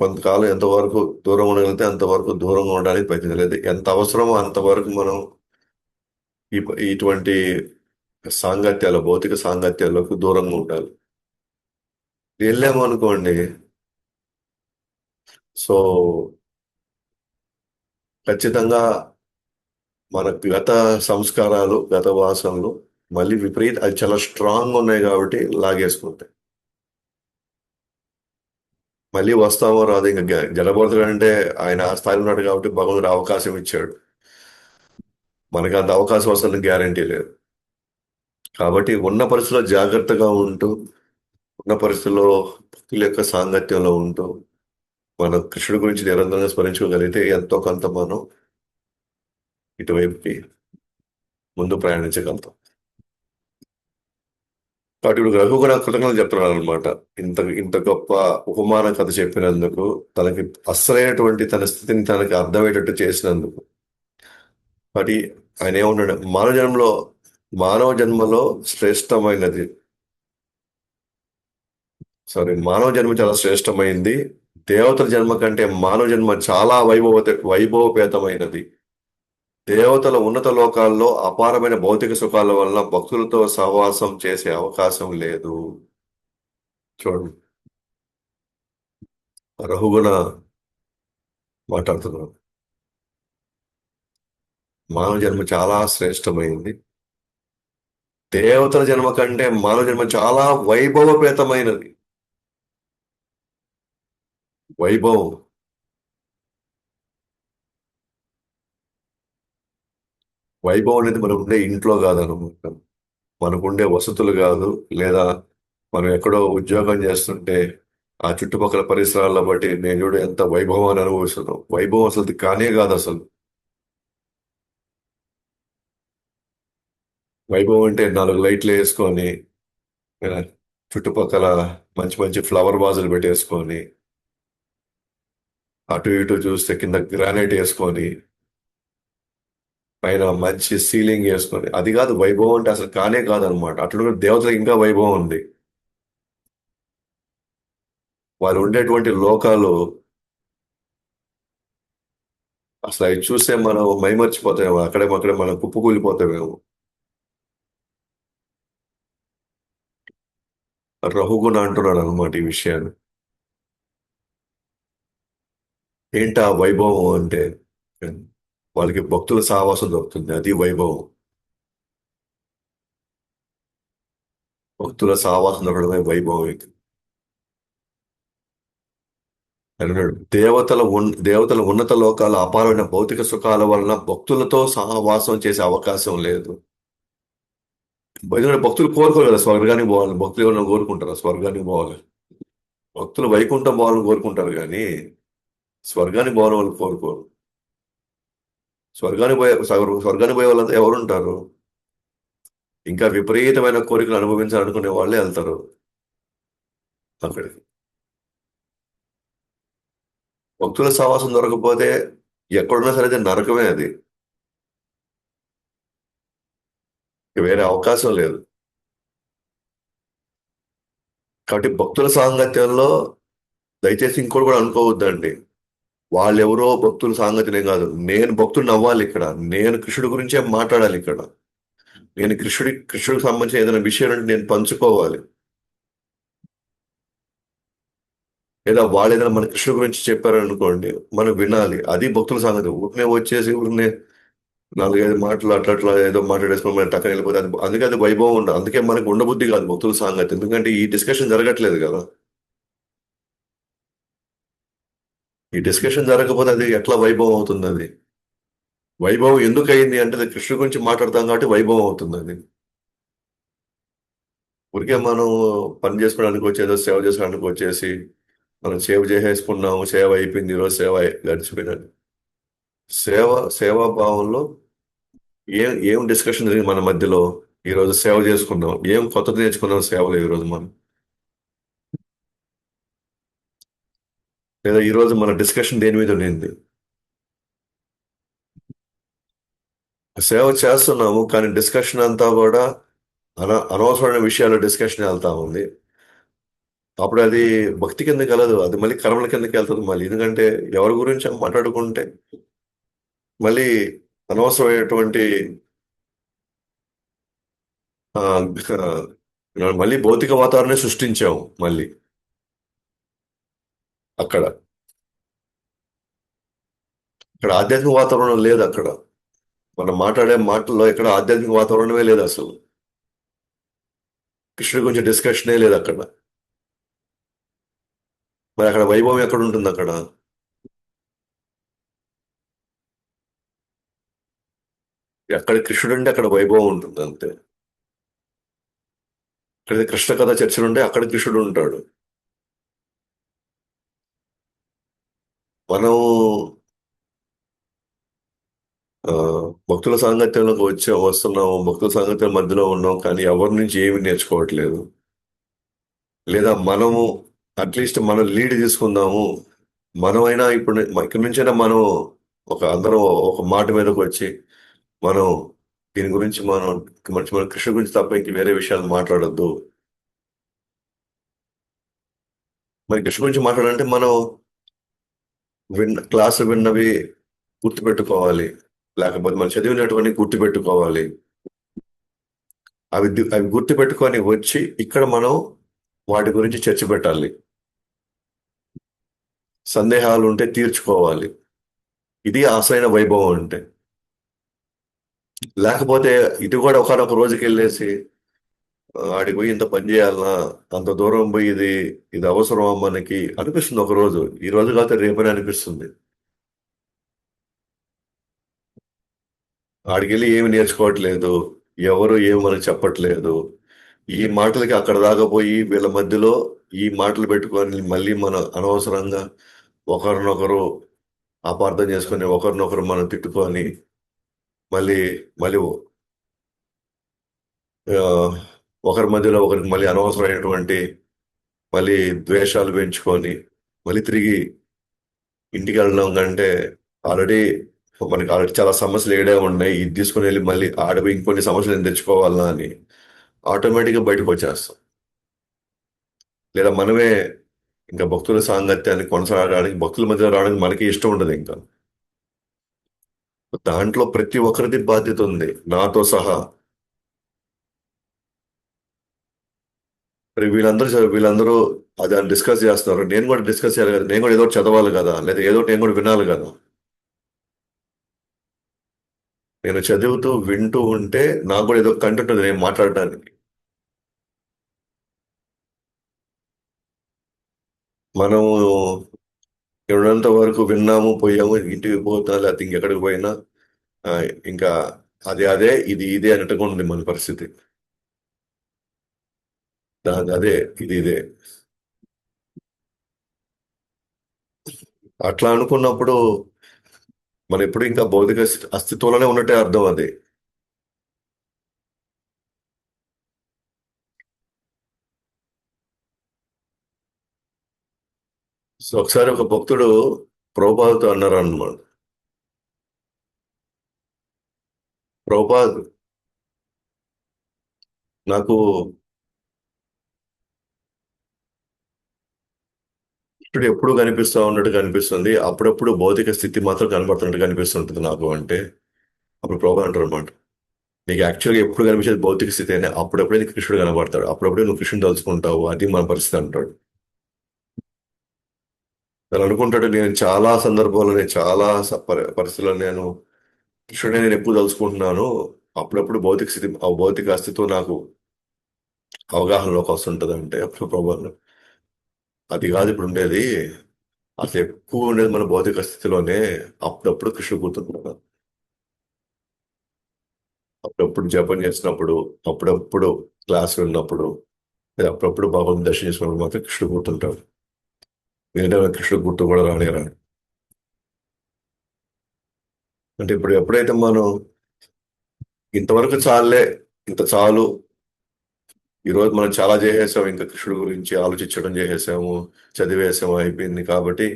కొంతకాలం ఎంతవరకు దూరం ఉండగలిగితే అంతవరకు దూరంగా ఉండడానికి ప్రయత్నించలేదు. ఎంత అవసరమో అంతవరకు మనం ఇటువంటి సాంగత్యాలు, భౌతిక సాంగత్యాలకు దూరంగా ఉండాలి. వెళ్ళాము అనుకోండి, సో ఖచ్చితంగా మన గత సంస్కారాలు, గత వాసనలు మళ్ళీ అది చాలా స్ట్రాంగ్ ఉన్నాయి కాబట్టి లాగేసుకుంటాయి. మళ్ళీ వస్తామో రాదు. ఇంకా జడబోతుడు అంటే ఆయన ఆ స్థాయిలో ఉన్నాడు కాబట్టి భగవంతుడు అవకాశం ఇచ్చాడు. మనకి అంత అవకాశం వస్తుంది గ్యారంటీ లేదు. కాబట్టి ఉన్న పరిస్థితుల్లో జాగ్రత్తగా ఉంటూ, ఉన్న పరిస్థితుల్లో భక్తుల యొక్క సాంగత్యంలో ఉంటూ, మన కృష్ణుడి గురించి నిరంతరంగా స్మరించుకోగలిగితే ఎంతో కొంత మనం ఇటువైపుకి ముందు ప్రయాణించగలుగుతాం. కాబట్టి ఇప్పుడు రఘు కూడా కృతజ్ఞతలు చెప్తున్నాడు అనమాట. ఇంత ఇంత గొప్ప ఉపమాన కథ చెప్పినందుకు, తనకి అసలైనటువంటి తన స్థితిని తనకి అర్థమయ్యేటట్టు చేసినందుకు. కాబట్టి ఆయన ఏమన్నాడు, మానవ జన్మలో శ్రేష్టమైనది, మానవ జన్మ చాలా శ్రేష్టమైంది. దేవతల జన్మ కంటే మానవ జన్మ చాలా వైభవపేతమైనది. దేవతల ఉన్నత లోకాల్లో అపారమైన భౌతిక సుఖాల వల్ల భక్తులతో సహవాసం చేసే అవకాశం లేదు. చూడండి, రఘుగుణ మాట్లాడుతున్నాను. మానవ జన్మ చాలా శ్రేష్టమైంది. దేవతల జన్మ కంటే మానవ జన్మ చాలా వైభవపేతమైనది. వైభవం. వైభవం అనేది మనం ఉండే ఇంట్లో కాదనమాట, మనకుండే వసతులు కాదు, లేదా మనం ఎక్కడో ఉద్యోగం చేస్తుంటే ఆ చుట్టుపక్కల పరిసరాల బట్టి నేను చూడు ఎంత వైభవాన్ని అనుభవిస్తున్నాం. వైభవం అసలు అది కానే కాదు అసలు. వైభవం అంటే 4 లైట్లు వేసుకొని ఆ, చుట్టుపక్కల మంచి మంచి ఫ్లవర్ వాజులు పెట్టేసుకొని అటు ఇటు చూస్తే కింద గ్రానైట్ వేసుకొని పైన మంచి సీలింగ్ వేసుకొని అది కాదు వైభవం అంటే అసలు కానే కాదనమాట. అట్లా కూడా దేవతలకు ఇంకా వైభవం ఉంది. వాళ్ళు ఉండేటువంటి లోకాలు అసలు అవి చూస్తే మనం మైమర్చిపోతామేమో, అక్కడే మనం కుప్పకూలిపోతామేమో. రహుగుణ అంటున్నాడు అనమాట ఈ విషయాన్ని. ఏంటి ఆ వైభవం అంటే వాళ్ళకి భక్తుల సహవాసం దొరుకుతుంది, అది వైభవం. భక్తుల సహవాసం దొరకడమే వైభవం ఇది. అన్నాడు దేవతల ఉన్నత లోకాల అపారమైన భౌతిక సుఖాల వలన భక్తులతో సహవాసం చేసే అవకాశం లేదు. ఎందుకంటే భక్తులు కోరుకోరు కదా స్వర్గానికి పోవాలి. భక్తులు ఏమైనా కోరుకుంటారా స్వర్గానికి పోవాలి? భక్తులు వైకుంఠం పోవాలని కోరుకుంటారు కానీ స్వర్గానికి పోవాలని వాళ్ళు కోరుకోరు. స్వర్గానికి పోయే వాళ్ళంతా ఎవరుంటారు? ఇంకా విపరీతమైన కోరికలు అనుభవించాలనుకునే వాళ్ళే వెళ్తారు అక్కడికి. భక్తుల సహవాసం దొరకకపోతే ఎక్కడున్నా సరే అది నరకమే అది. ఇక వేరే అవకాశం లేదు. కాబట్టి భక్తుల సాంగత్యంలో దయచేసి ఇంకోటి కూడా అనుకోవద్దండి. వాళ్ళెవరో భక్తుల సాంగత్యమే కాదు, నేను భక్తుడిని అవ్వాలి ఇక్కడ. నేను కృష్ణుడి గురించే మాట్లాడాలి ఇక్కడ. నేను కృష్ణుడికి సంబంధించిన ఏదైనా విషయం అంటే నేను పంచుకోవాలి. లేదా వాళ్ళు ఏదైనా మన కృష్ణుడి గురించి చెప్పారనుకోండి, మనం వినాలి. అది భక్తుల సంగతి. ఊరినే వచ్చేసి ఊరినే 4, 5 మాటలు అట్లా అట్లా ఏదో మాట్లాడేసుకుని మనం టక్కన వెళ్ళిపోతే అందుకే అది వైభవం ఉండదు. అందుకే మనకు ఉండబుద్ధి కాదు భక్తుల సాంగత్యం. ఎందుకంటే ఈ డిస్కషన్ జరగట్లేదు కదా. ఈ డిస్కషన్ జరగకపోతే అది ఎట్లా వైభవం అవుతుంది అది? వైభవం ఎందుకు అయింది అంటే అది కృష్ణుడి గురించి మాట్లాడతాం కాబట్టి వైభవం అవుతుంది అది. ఊరికే మనం పని చేసుకోవడానికి వచ్చి ఏదో సేవ చేసుకోవడానికి వచ్చేసి మనం సేవ చేసేసుకున్నాము, సేవ అయిపోయింది, ఈరోజు సేవ గడిచిపోయినది. సేవ సేవా భావంలో ఏం డిస్కషన్ జరిగింది మన మధ్యలో? ఈరోజు సేవ చేసుకున్నాం, ఏం కొత్తది నేర్చుకున్నాం సేవలో ఈరోజు మనం? లేదా ఈరోజు మన డిస్కషన్ దేని మీద ఉండింది? సేవ చేస్తున్నాము కానీ డిస్కషన్ అంతా కూడా అనవసరమైన విషయాలు డిస్కషన్ వెళ్తా ఉంది. అప్పుడు అది భక్తి కిందకి వెళ్ళదు, అది మళ్ళీ కర్మల కిందకి వెళ్తుంది మళ్ళీ. ఎందుకంటే ఎవరి గురించి మాట్లాడుకుంటే మళ్ళీ అనవసరమైనటువంటి ఆ, మళ్ళీ భౌతిక వాతావరణం సృష్టించాము మళ్ళీ అక్కడ. ఇక్కడ ఆధ్యాత్మిక వాతావరణం లేదు అక్కడ. మనం మాట్లాడే మాటల్లో ఎక్కడ ఆధ్యాత్మిక వాతావరణమే లేదు అసలు. కృష్ణుడి గురించి డిస్కషనే లేదు అక్కడ. మరి అక్కడ వైభవం ఎక్కడ ఉంటుంది అక్కడ? ఎక్కడ కృష్ణుడు ఉంటే అక్కడ వైభవం ఉంటుంది అంతే. ఇక్కడ కృష్ణ కథ చర్చలు ఉంటే అక్కడ కృష్ణుడు ఉంటాడు. మనం ఆ, భక్తుల సాంగత్యంలోకి వస్తున్నాము, భక్తుల సాంగత్యం మధ్యలో ఉన్నాం కానీ ఎవరి నుంచి ఏమి నేర్చుకోవట్లేదు. లేదా మనము అట్లీస్ట్ మనం లీడ్ తీసుకుందాము. మనమైనా ఇప్పుడు ఇక్కడి నుంచైనా మనం అందరం ఒక మాట మీదకి వచ్చి మనం దీని గురించి మన కృష్ణ గురించి తప్ప ఇంక వేరే విషయాలు మాట్లాడొద్దు. మరి కృష్ణ గురించి మాట్లాడాలంటే మనం క్లాసులు విన్నవి గుర్తుపెట్టుకోవాలి. లేకపోతే మనం చదివినటువంటి గుర్తుపెట్టుకోవాలి. అవి గుర్తుపెట్టుకొని వచ్చి ఇక్కడ మనం వాటి గురించి చర్చ పెట్టాలి. సందేహాలు ఉంటే తీర్చుకోవాలి. ఇది అసలైన వైభవం అంటే. లేకపోతే ఇటు కూడా ఒకనొక రోజుకి వెళ్ళేసి ఆడికి పోయి ఇంత పని చేయాలనా, అంత దూరం పోయి ఇది అవసరమా మనకి అనిపిస్తుంది ఒక రోజు. ఈ రోజు కాకపోతే రేపని అనిపిస్తుంది. ఆడికి వెళ్ళి ఏమి నేర్చుకోవట్లేదు, ఎవరు ఏమి మనకు చెప్పట్లేదు. ఈ మాటలకి అక్కడ దాకా పోయి వీళ్ళ మధ్యలో ఈ మాటలు పెట్టుకొని మళ్ళీ మనం అనవసరంగా ఒకరినొకరు అపార్థం చేసుకొని ఒకరినొకరు మనం తిట్టుకొని మళ్ళీ మళ్ళీ ఆ, ఒకరి మధ్యలో ఒకరికి మళ్ళీ అనవసరమైనటువంటి మళ్ళీ ద్వేషాలు పెంచుకొని మళ్ళీ తిరిగి ఇంటికి వెళ్ళడం కంటే ఆల్రెడీ మనకి ఆల్రెడీ చాలా సమస్యలు ఏడే ఉన్నాయి, ఇది తీసుకుని వెళ్ళి మళ్ళీ ఆడవి ఇంకొన్ని సమస్యలు నేను తెచ్చుకోవాలా అని ఆటోమేటిక్గా బయటకు వచ్చేస్తాం. లేదా మనమే ఇంకా భక్తుల సాంగత్యాన్ని కొనసాగడానికి, భక్తుల మధ్య రావడానికి మనకి ఇష్టం ఉండదు ఇంకా. దాంట్లో ప్రతి ఒక్కరిది బాధ్యత ఉంది, నాతో సహా. మరి వీళ్ళందరూ దాన్ని డిస్కస్ చేస్తున్నారు, నేను కూడా డిస్కస్ చేయాలి కదా, నేను కూడా ఏదో ఒకటి చదవాలి కదా, లేదా ఏదో ఒకటి నేను కూడా వినాలి కదా. నేను చదువుతూ వింటూ ఉంటే నాకు కూడా ఏదో కంటెంట్ ఉంది నేను మాట్లాడడానికి. మనం ఉన్నంత వరకు విన్నాము, పోయాము, ఇంటికి పోతా లేకపోతే ఇంకెక్కడికి పోయినా ఆ, ఇంకా అదే అదే ఇది ఇదే అన్నట్టుగా ఉంది మన పరిస్థితి. దాని అదే ఇది ఇదే. అట్లా అనుకున్నప్పుడు మనం ఎప్పుడు ఇంకా భౌతిక అస్తిత్వంలోనే ఉన్నట్టే అర్థం అది. సో ఒకసారి ఒక భక్తుడు ప్రభుపాదుతో అన్నారు అన్నమాట. ప్రభుపాద్, నాకు ఇప్పుడు ఎప్పుడు కనిపిస్తా ఉన్నట్టు కనిపిస్తుంది, అప్పుడప్పుడు భౌతిక స్థితి మాత్రం కనబడుతున్నట్టు కనిపిస్తుంటుంది నాకు అంటే. అప్పుడు ప్రభు అంటారు అనమాట, నీకు యాక్చువల్గా ఎప్పుడు కనిపించేది భౌతిక స్థితి అయినా అప్పుడప్పుడే నీకు కృష్ణుడు కనబడతాడు, అప్పుడప్పుడే నువ్వు కృష్ణుడు తలుచుకుంటావు, అది మన పరిస్థితి అంటాడు. నేను అనుకుంటాడు, నేను చాలా సందర్భాల్లో, నేను చాలా పరిస్థితుల్లో నేను కృష్ణుడే నేను ఎప్పుడు తలుచుకుంటున్నాను, అప్పుడప్పుడు భౌతిక స్థితి, ఆ భౌతిక అస్తిత్వం నాకు అవగాహనలోకి వస్తుంటది అంటే అప్పుడు ప్రభు అన్నాడు, అది కాదు ఇప్పుడు ఉండేది, అసలు ఎక్కువ ఉండేది మన భౌతిక స్థితిలోనే. అప్పుడప్పుడు కృష్ణుడు గుర్తుంటున్నాను, అప్పుడప్పుడు జపం చేసినప్పుడు, అప్పుడప్పుడు క్లాస్ విన్నప్పుడు, లేదా అప్పుడప్పుడు భగవంతుని దర్శనం చేసినప్పుడు మాత్రం కృష్ణుడు గుర్తుంటాడు. మిగతా కృష్ణుడు గుర్తు కూడా రానే రాడు. అంటే ఇప్పుడు ఎప్పుడైతే మనం ఇంతవరకు చాలే, ఇంత చాలు, ఈ రోజు మనం చాలా చేసేసాం, ఇంకా కృష్ణుడు గురించి ఆలోచించడం చేసేసాము, చదివేసాము, అయిపోయింది కాబట్టి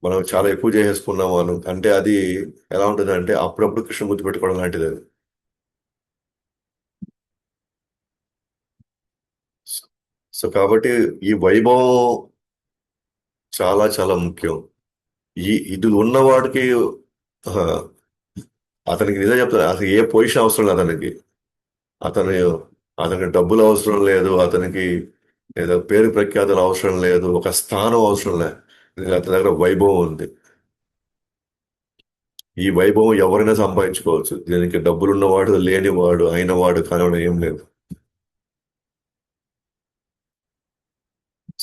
మనం చాలా ఎక్కువ చేసేసుకున్నాము అంటే అది ఎలా ఉంటుంది అంటే అప్పుడప్పుడు కృష్ణ గుర్తు పెట్టుకోవడం లాంటిది అది. సో కాబట్టి ఈ వైభవం చాలా చాలా ముఖ్యం. ఇది ఉన్నవాడికి ఆ, అతనికి నిజం చెప్తాను, అసలు ఏ పొజిషన్ అవసరం లేదు అతనికి. అతను అతనికి డబ్బులు అవసరం లేదు, అతనికి ఏదో పేరు ప్రఖ్యాతులు అవసరం లేదు, ఒక స్థానం అవసరం లేదు. అతని దగ్గర వైభవం ఉంది. ఈ వైభవం ఎవరైనా సంపాదించుకోవచ్చు, దీనికి డబ్బులున్నవాడు లేనివాడు అయినవాడు కానివాడు ఏం లేదు.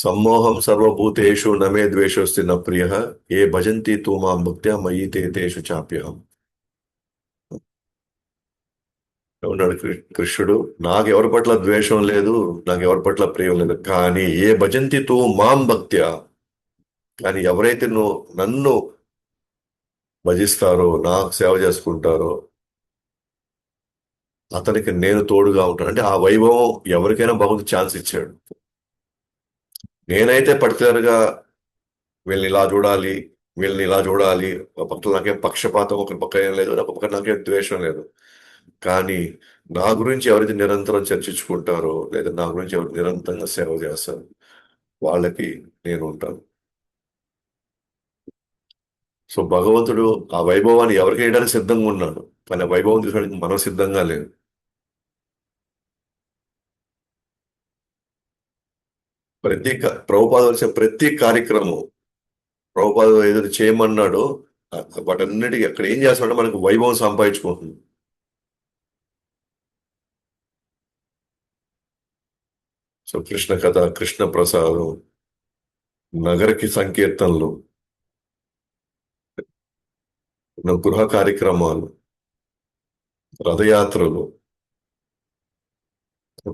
సమ్మోహం సర్వభూతేషు నమే ద్వేషోస్తి న ప్రియ, ఏ భజంతి తూ మాం భక్త్యా మయి తే తేషు చాప్యహం. ఉన్నాడు కృష్ణుడు, నాకు ఎవరి పట్ల ద్వేషం లేదు, నాకు ఎవరి పట్ల ప్రియం లేదు, కానీ ఏ భజంతి తూ మాం భక్త్యా, కానీ ఎవరైతే నన్ను భజిస్తారో, నాకు సేవ చేసుకుంటారో, అతనికి నేను తోడుగా ఉంటాను. అంటే ఆ వైభవం ఎవరికైనా భగవంతుడు ఛాన్స్ ఇచ్చాడు. నేనైతే పర్టికులర్ గా వీళ్ళని ఇలా చూడాలి, వీళ్ళని ఇలా చూడాలి, ఒక పక్కన నాకేం పక్షపాతం, ఒక పక్క ఏం లేదు, ఒక పక్క నాకేం ద్వేషం లేదు. కానీ నా గురించి ఎవరైతే నిరంతరం చర్చించుకుంటారో, లేదా నా గురించి ఎవరు నిరంతరంగా సేవ చేస్తారు, వాళ్ళకి నేను ఉంటాను. సో భగవంతుడు ఆ వైభవాన్ని ఎవరికి వేయడానికి సిద్ధంగా ఉన్నాడు, కానీ ఆ వైభవం తీసుకోవడానికి మనం సిద్ధంగా లేదు. ప్రభుపాద వచ్చే ప్రతి కార్యక్రమం, ప్రభుపాద ఏదైతే చేయమన్నాడో వాటన్నిటికీ అక్కడ ఏం చేస్తామంటే మనకు వైభవం సంపాదించుకుంటుంది. సో కృష్ణ కథ, కృష్ణ ప్రసాదం, నగరకి సంకీర్తనలు, గృహ కార్యక్రమాలు, రథయాత్రలు,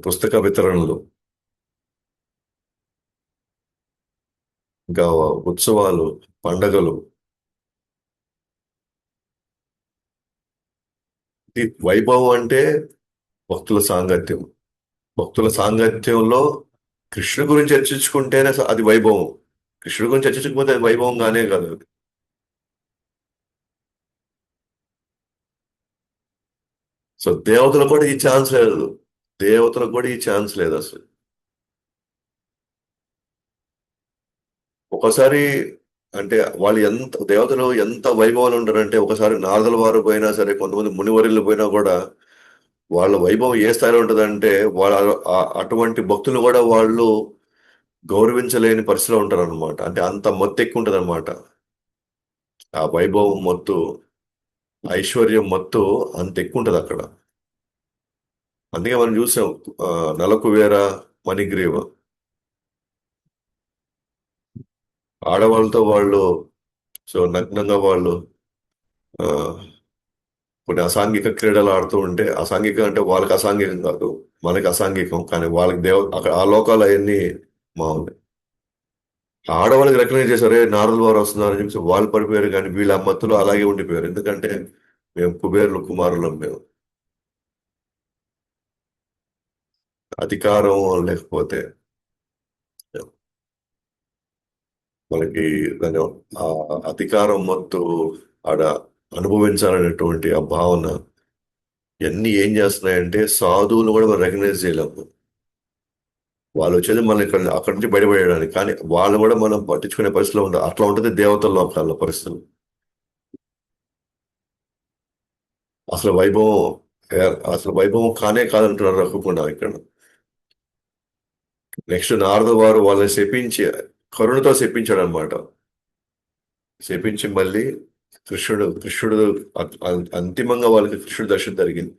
పుస్తక వితరణలు, ఇంకా ఉత్సవాలు, పండగలు. ఈ వైభవం అంటే భక్తుల సాంగత్యం. భక్తుల సాంగత్యంలో కృష్ణుడి గురించి చర్చించుకుంటేనే అది వైభవం. కృష్ణుడి గురించి చర్చించకపోతే అది వైభవం కానే కాదు అది. సో దేవతలకు కూడా ఈ ఛాన్స్ లేదు. దేవతలకు కూడా ఈ ఛాన్స్ లేదు అసలు. ఒకసారి అంటే వాళ్ళు ఎంత దేవతలు ఎంత వైభవాలు ఉంటారంటే, ఒకసారి నారదుల వారు పోయినా సరే, కొంతమంది మునివరులు పోయినా కూడా వాళ్ళ వైభవం ఏ స్థాయిలో ఉంటుందంటే, వాళ్ళ అటువంటి భక్తులు కూడా వాళ్ళు గౌరవించలేని పరిస్థితిలో ఉంటారు అనమాట. అంటే అంత మొత్తు ఎక్కువ ఉంటుంది అనమాట. ఆ వైభవం మొత్తు, ఐశ్వర్యం మొత్తు అంత ఎక్కువ ఉంటుంది అక్కడ. అందుకే మనం చూసాం, ఆ, నలకువేర మణిగ్రీవ ఆడవాళ్ళతో వాళ్ళు, సో నగ్నంగా వాళ్ళు ఆ, కొన్ని అసాంఘిక క్రీడలు ఆడుతూ ఉంటే, అసాంఘికం అంటే వాళ్ళకి అసాంఘికం కాదు, మనకి అసాంఘికం, కానీ వాళ్ళకి అక్కడ ఆ లోకాలు అవన్నీ మామూలు. ఆడవాళ్ళకి రికగ్నైజ్ చేశారు, నారదుల వారు వస్తున్నారు అని చెప్పి వాళ్ళు పడిపోయారు, కానీ వీళ్ళ మత్తులో అలాగే ఉండిపోయారు. ఎందుకంటే మేము కుబేరులు కుమారులం మేము. అధికారం లేకపోతే మనకి దాని ఆ అధికారం మొత్తు ఆడ అనుభవించాలనేటువంటి ఆ భావన ఇవన్నీ ఏం చేస్తున్నాయంటే, సాధువులు కూడా మనం రికగ్నైజ్ చేయలేము. వాళ్ళు వచ్చేది మనం ఇక్కడ అక్కడి నుంచి బయటపడడానికి, కానీ వాళ్ళు కూడా మనం పట్టించుకునే పరిస్థితిలో ఉండదు. అట్లా ఉంటుంది దేవతల లోకాల్లో పరిస్థితులు. అసలు వైభవం అసలు వైభవం కానే కాదంటున్నారు రఘుకుండా ఇక్కడ. నెక్స్ట్ నారద వారు వాళ్ళని శపించి, కరుణతో శపించాడు అనమాట. శపించి మళ్ళీ కృష్ణుడు అంతిమంగా వాళ్ళకి కృష్ణుడు దర్శనం జరిగింది.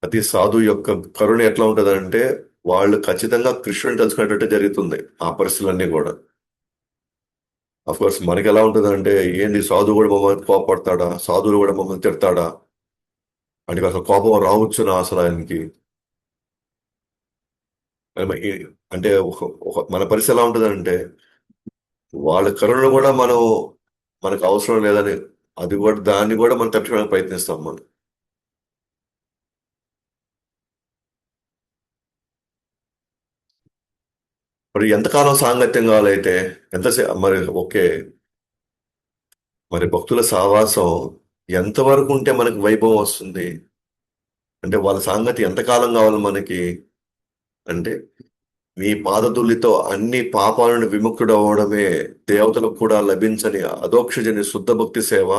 ప్రతి సాధు యొక్క కరుణ ఎట్లా ఉంటదంటే, వాళ్ళు ఖచ్చితంగా కృష్ణుని తెలుసుకునేటట్టు జరుగుతుంది ఆ పరిస్థితులన్నీ కూడా. అఫ్ కోర్స్ మనకి ఎలా ఉంటుందంటే, ఏంది సాధువు కూడా మమ్మల్ని కోపడతాడా, సాధువులు కూడా మమ్మల్ని తిడతాడా, అంటే అసలు కోపం రావచ్చునా అసలు ఆయనకి. అంటే మన పరిస్థితి ఎలా ఉంటుందంటే, వాళ్ళ కరుణ కూడా మనం మనకు అవసరం లేదని, అది కూడా దాన్ని కూడా మనం తప్పించడానికి ప్రయత్నిస్తాం మనం. మరి ఎంతకాలం సాంగత్యం కావాలైతే, మరి ఓకే, మరి భక్తుల సావాసం ఎంతవరకు ఉంటే మనకి వైభవం వస్తుంది? అంటే వాళ్ళ సాంగత్యం ఎంతకాలం కావాలి మనకి అంటే, మీ పాదధూళితో అన్ని పాపాల నుండి విముక్తుడవడమే దేవతలకు కూడా లభించని అదోక్షజని శుద్ధ భక్తి సేవ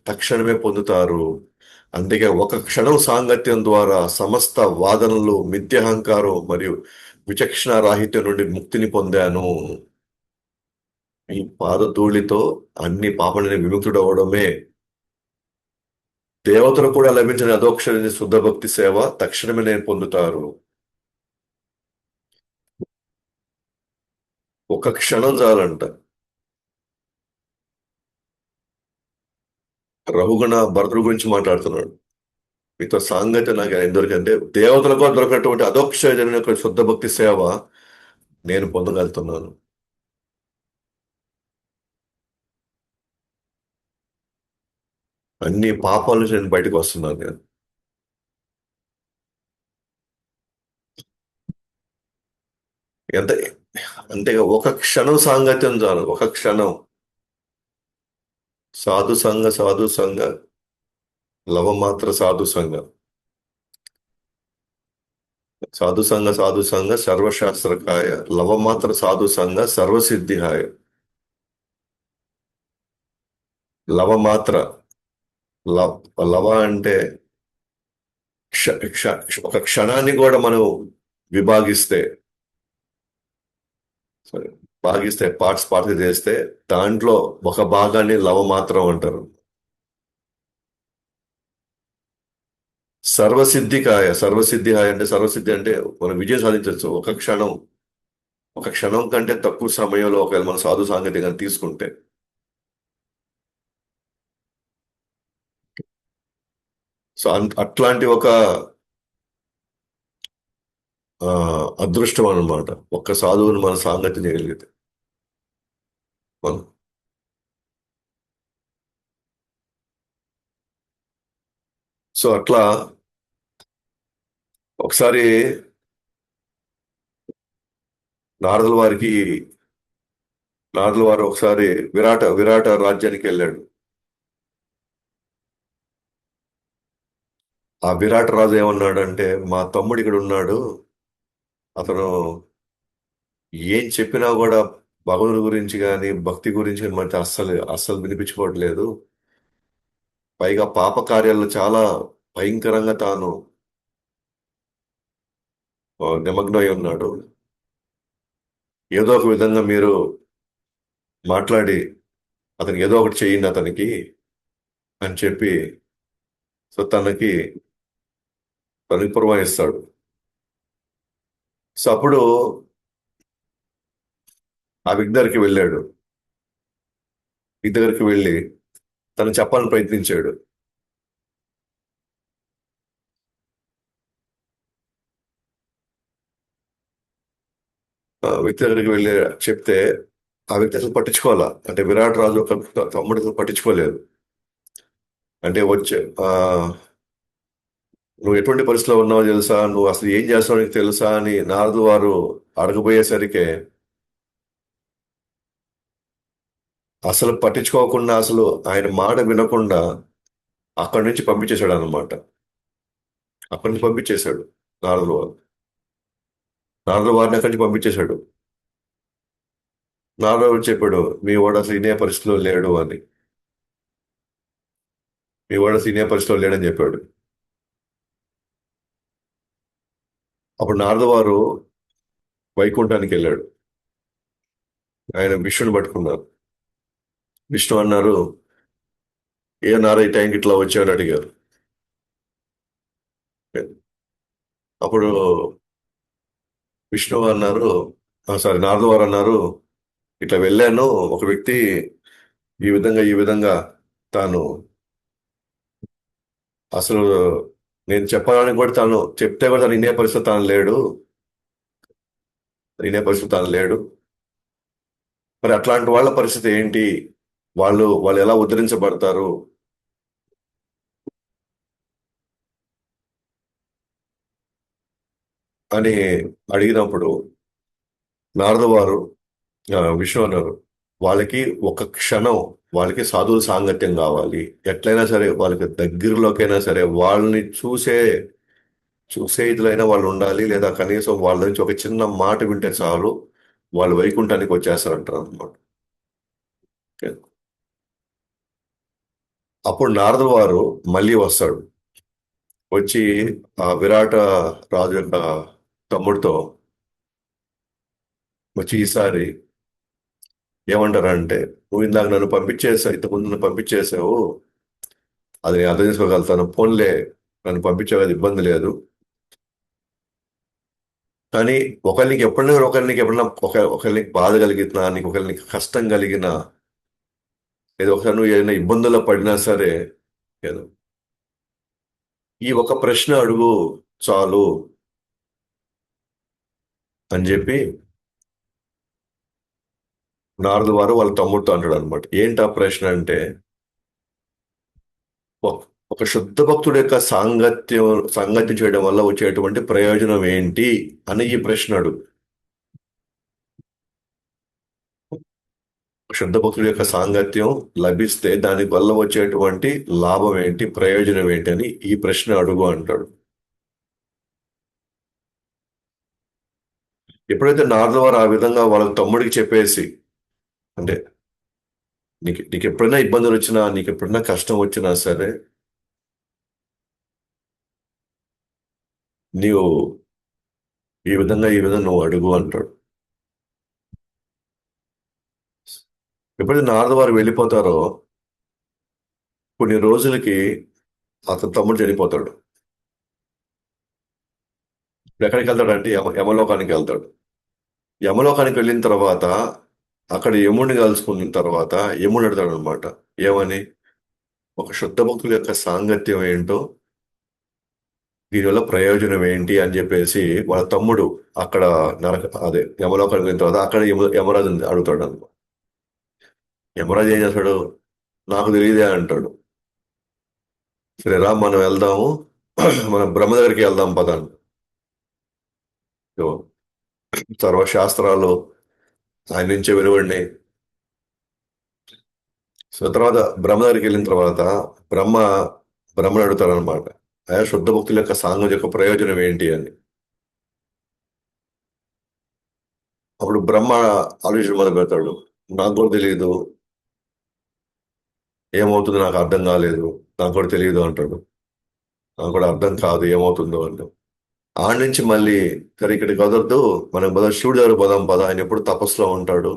తక్షణమే పొందుతారు. అందుకే ఒక క్షణం సాంగత్యం ద్వారా సమస్త వాదనలు, మిథ్యహంకారం మరియు విచక్షణ రాహిత్యం నుండి ముక్తిని పొందాను. ఈ పాదధూళితో అన్ని పాపాల నుండి విముక్తుడవడమే దేవతలు కూడా లభించిన అదోక్షజని శుద్ధ భక్తి సేవ తక్షణమే నేను పొందుతారు. ఒక క్షణం చాలంట. రఘుగణ భరతుడి గురించి మాట్లాడుతున్నాడు. మీతో సాంగత్యం నాకు ఎందుకంటే, దేవతలకు దొరకనటువంటి అధోక్షజన శుద్ధ భక్తి సేవ నేను పొందగలుగుతున్నాను. అన్ని పాపాల నుంచి నేను బయటకు వస్తున్నాను నేను. ఎంత అంతేగా, ఒక క్షణం సాంగత్యం చాలు, ఒక క్షణం. సాధు సంఘ లవమాత్ర సాధు సంఘ సర్వశాస్త్రకాయ లవమాత్ర సాధు సంఘ సర్వసిద్ధిహాయ. లవమాత్ర, లవ లవ అంటే క్ష ఒక క్షణాన్ని కూడా మనం విభాగిస్తే, సరే, పార్ట్స్ చేస్తే దాంట్లో ఒక భాగాన్ని లవ మాత్రం అంటారు. సర్వసిద్ధిహాయ అంటే, సర్వసిద్ధి అంటే మనం విజయం సాధించవచ్చు ఒక క్షణం కంటే తక్కువ సమయంలో ఒకవేళ మన సాధు సాంగత్యం తీసుకుంటే. సో అట్లాంటి ఒక ఆ, అదృష్టం అన్నమాట ఒక్క సాధువుని మన సాంగత్యం చేయగలిగితే. మనం సో అట్లా ఒకసారి నారదుల వారికి నారదుల వారు ఒకసారి విరాట రాజ్యానికి వెళ్ళాడు. ఆ విరాట రాజు ఏమన్నాడంటే, మా తమ్ముడు ఇక్కడ ఉన్నాడు, అతను ఏం చెప్పినా కూడా భగవంతుడి గురించి కానీ భక్తి గురించి కానీ మనకి అస్సలు అస్సలు వినిపించుకోవట్లేదు. పైగా పాప కార్యాల్లో చాలా భయంకరంగా తాను నిమగ్నమై ఉన్నాడు. ఏదో ఒక విధంగా మీరు మాట్లాడి అతనికి ఏదో ఒకటి చేయండి అతనికి అని చెప్పి, సో తనకి పురమాయిస్తాడు. సో అప్పుడు ఆ వ్యక్తి దగ్గరికి వెళ్ళాడు. వ్యక్తి దగ్గరికి వెళ్ళి తను చెప్పాలని ప్రయత్నించాడు. ఆ వ్యక్తి దగ్గరికి వెళ్ళి చెప్తే ఆ వ్యక్తి అసలు పట్టించుకోవాలా, అంటే విరాట్ రాజు ఒక తమ్ముడు అసలు పట్టించుకోలేదు. అంటే వచ్చే నువ్వు ఎటువంటి పరిస్థితిలో ఉన్నావో తెలుసా, నువ్వు అసలు ఏం చేస్తావో నీకు తెలుసా అని నారదు వారు అడగబోయేసరికి అసలు పట్టించుకోకుండా, అసలు ఆయన మాట వినకుండా అక్కడి నుంచి పంపించేశాడు అనమాట. అక్కడి నుంచి పంపించేశాడు నారదుల వారు. నారదుల వారిని అక్కడి నుంచి పంపించేశాడు. నారదుడు వారు చెప్పాడు, మీ వాడు అసలు ఇనే పరిస్థితిలో లేడు అని. మీ వాడు అసలు ఇనే పరిస్థితిలో లేడని చెప్పాడు. అప్పుడు నారదు వారు వైకుంఠానికి వెళ్ళాడు. ఆయన విష్ణుని పట్టుకున్నారు. విష్ణు అన్నారు, ఏ నారా ఈ టైంకి ఇట్లా వచ్చావని అడిగారు. అప్పుడు విష్ణు అన్నారు, సారీ నారదు వారు అన్నారు, ఇట్లా వెళ్ళాను, ఒక వ్యక్తి ఈ విధంగా తాను అసలు నేను చెప్పాలని కూడా తాను చెప్తే కూడా తను వినే పరిస్థితి తాను లేడు. మరి అట్లాంటి వాళ్ళ పరిస్థితి ఏంటి, వాళ్ళు ఎలా ఉద్ధరించబడతారు అని అడిగినప్పుడు నారదు వారు విష్ణు అన్నారు, వాళ్ళకి ఒక క్షణం వాళ్ళకి సాధువుల సాంగత్యం కావాలి. ఎట్లయినా సరే వాళ్ళకి దగ్గరలోకైనా సరే వాళ్ళని చూసే ఇదిలైనా వాళ్ళు ఉండాలి, లేదా కనీసం వాళ్ళ నుంచి ఒక చిన్న మాట వింటే చాలు, వాళ్ళు వైకుంఠానికి వచ్చేస్తారంటారు అనమాట. అప్పుడు నారదుల వారు మళ్ళీ వస్తాడు. వచ్చి ఆ విరాట రాజు యొక్క తమ్ముడితో వచ్చి, ఈసారి ఏమంటారంటే, నువ్వు ఇందాక నన్ను పంపించేసావు, ఇంతకుముందు నన్ను పంపించేసావు, అది నేను అర్థం చేసుకోగలుగుతాను, ఫోన్లే నన్ను పంపించే కదా, ఇబ్బంది లేదు. కానీ ఒకరికి బాధ కలిగినా, నీకు ఒకరికి కష్టం కలిగినా, ఏదో ఒకసారి నువ్వు ఏదైనా ఇబ్బందుల్లో పడినా సరే, ఏదో ఈ ఒక ప్రశ్న అడుగు చాలు అని చెప్పి నారదు వారు వాళ్ళ తమ్ముడితో అంటాడు అనమాట. ఏంటి ఆ ప్రశ్న అంటే, ఒక ఒక శుద్ధ భక్తుడి యొక్క సాంగత్యం చేయడం వల్ల వచ్చేటువంటి ప్రయోజనం ఏంటి అని ఈ ప్రశ్న అడుగు. శుద్ధ భక్తుడి యొక్క సాంగత్యం లభిస్తే దాని వల్ల వచ్చేటువంటి లాభం ఏంటి, ప్రయోజనం ఏంటి అని ఈ ప్రశ్న అడుగు అంటాడు. ఎప్పుడైతే నారదుల వారు ఆ విధంగా వాళ్ళ తమ్ముడికి చెప్పేసి, అంటే నీకు ఎప్పుడైనా ఇబ్బందులు వచ్చినా, నీకు ఎప్పుడైనా కష్టం వచ్చినా సరే, నీవు ఈ విధంగా నువ్వు అడుగు అంటాడు. ఎప్పుడైతే నారద వారు వెళ్ళిపోతారో కొన్ని రోజులకి అతని తమ్ముడు చనిపోతాడు. ఇప్పుడు ఎక్కడికి వెళ్తాడంటే యమలోకానికి వెళ్తాడు. యమలోకానికి వెళ్ళిన తర్వాత అక్కడ యముడిని కలుసుకున్న తర్వాత యముడు అడతాడు అనమాట, ఏమని, ఒక శుద్ధ భక్తుల యొక్క సాంగత్యం ఏంటో, దీనివల్ల ప్రయోజనం ఏంటి అని చెప్పేసి వాళ్ళ తమ్ముడు అక్కడ అదే యమలోకానికి వెళ్ళిన తర్వాత అక్కడ యమరాజు అడుగుతాడు అనమాట. యమరాజు ఏం చేస్తాడు, నాకు తెలియదే అంటాడు. సరే రా మనం వెళ్దాము. మనం బ్రహ్మ దగ్గరికి వెళ్దాం పదాన్ని. సర్వశాస్త్రాలు ఆయన నుంచే వెలువడినాయి. సో తర్వాత బ్రహ్మ దగ్గరికి వెళ్ళిన తర్వాత బ్రహ్మ బ్రహ్మను అడుగుతారు అనమాట, అయా శుద్ధ భక్తుల యొక్క సాంగం యొక్క ప్రయోజనం ఏంటి అని. అప్పుడు బ్రహ్మ ఆలోచించడం మొదలు పెడతాడు. నాకు కూడా తెలియదు, ఏమవుతుందో నాకు అర్థం కాలేదు, నాకు కూడా తెలియదు అంటాడు. నాకు కూడా అర్థం కాదు ఏమవుతుందో అంటే, ఆడ నుంచి మళ్ళీ సరే ఇక్కడికి కుదరదు, మనం బదులు శివుడి దగ్గర పోదాం పద, ఆయన ఎప్పుడు తపస్సులో ఉంటాడు,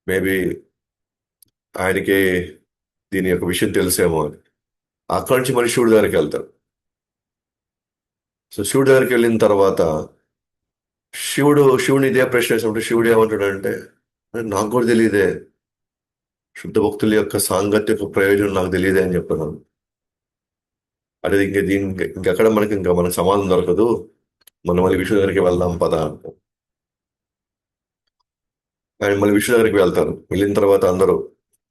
మేబీ ఆయనకి దీని యొక్క విషయం తెలిసేమో అని. అక్కడి నుంచి మరి శివుడి దగ్గరికి వెళ్తారు. సో శివుడి దగ్గరికి వెళ్ళిన తర్వాత శివుని ఇదే ప్రశ్న వేసినప్పుడు శివుడు ఏమంటాడంటే, నాకు కూడా తెలియదే, శుద్ధ భక్తుల యొక్క సాంగత్య యొక్క ప్రయోజనం నాకు తెలియదే అని చెప్తున్నాను. అదే ఇంకెక్కడ మనకు సమాధానం దొరకదు, మనం మళ్ళీ విష్ణు దగ్గరికి వెళ్దాం పద అంటాం. ఆయన మళ్ళీ విష్ణు దగ్గరికి వెళ్తారు. వెళ్ళిన తర్వాత అందరూ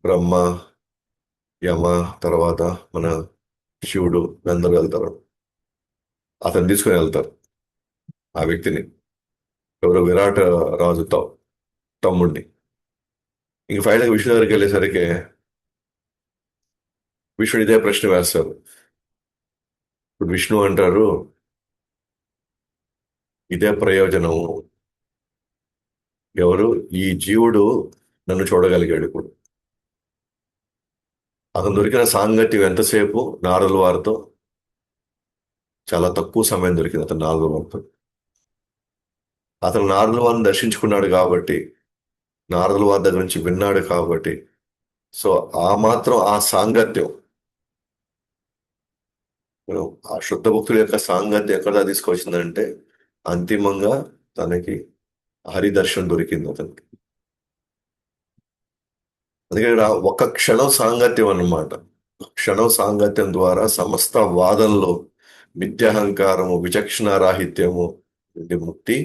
బ్రహ్మ, యమ, తర్వాత మన శివుడు అందరూ వెళ్తారు. అతను తీసుకుని వెళ్తారు ఆ వ్యక్తిని, ఎవరు విరాట్ రాజు తమ్ముడిని. ఇంక ఫైనల్గా విష్ణు దగ్గరికి వెళ్ళేసరికి విష్ణుడు ఇదే ప్రశ్న వేస్తారు. ఇప్పుడు విష్ణు అంటారు, ఇదే ప్రయోజనం, ఎవరు ఈ జీవుడు నన్ను చూడగలిగాడు ఇప్పుడు. అతను దొరికిన సాంగత్యం ఎంతసేపు నారదుల వారితో, చాలా తక్కువ సమయం దొరికింది అతను నారదుల వారితో. అతను నారదుల వారిని దర్శించుకున్నాడు కాబట్టి, నారదుల వారి దగ్గర నుంచి విన్నాడు కాబట్టి, సో ఆ మాత్రం ఆ సాంగత్యం, ఆ శుద్ధ భక్తుల యొక్క సాంగత్యం ఎక్కడ తీసుకొచ్చిందంటే అంతిమంగా తనకి హరి దర్శనం దొరికింది అతనికి. అందుకే ఇక్కడ ఒక్క క్షణం సాంగత్యం అన్నమాట. క్షణం సాంగత్యం ద్వారా సమస్త వాదనలు, మిథ్యాహంకారము, విచక్షణ రాహిత్యము నుండి ముక్తి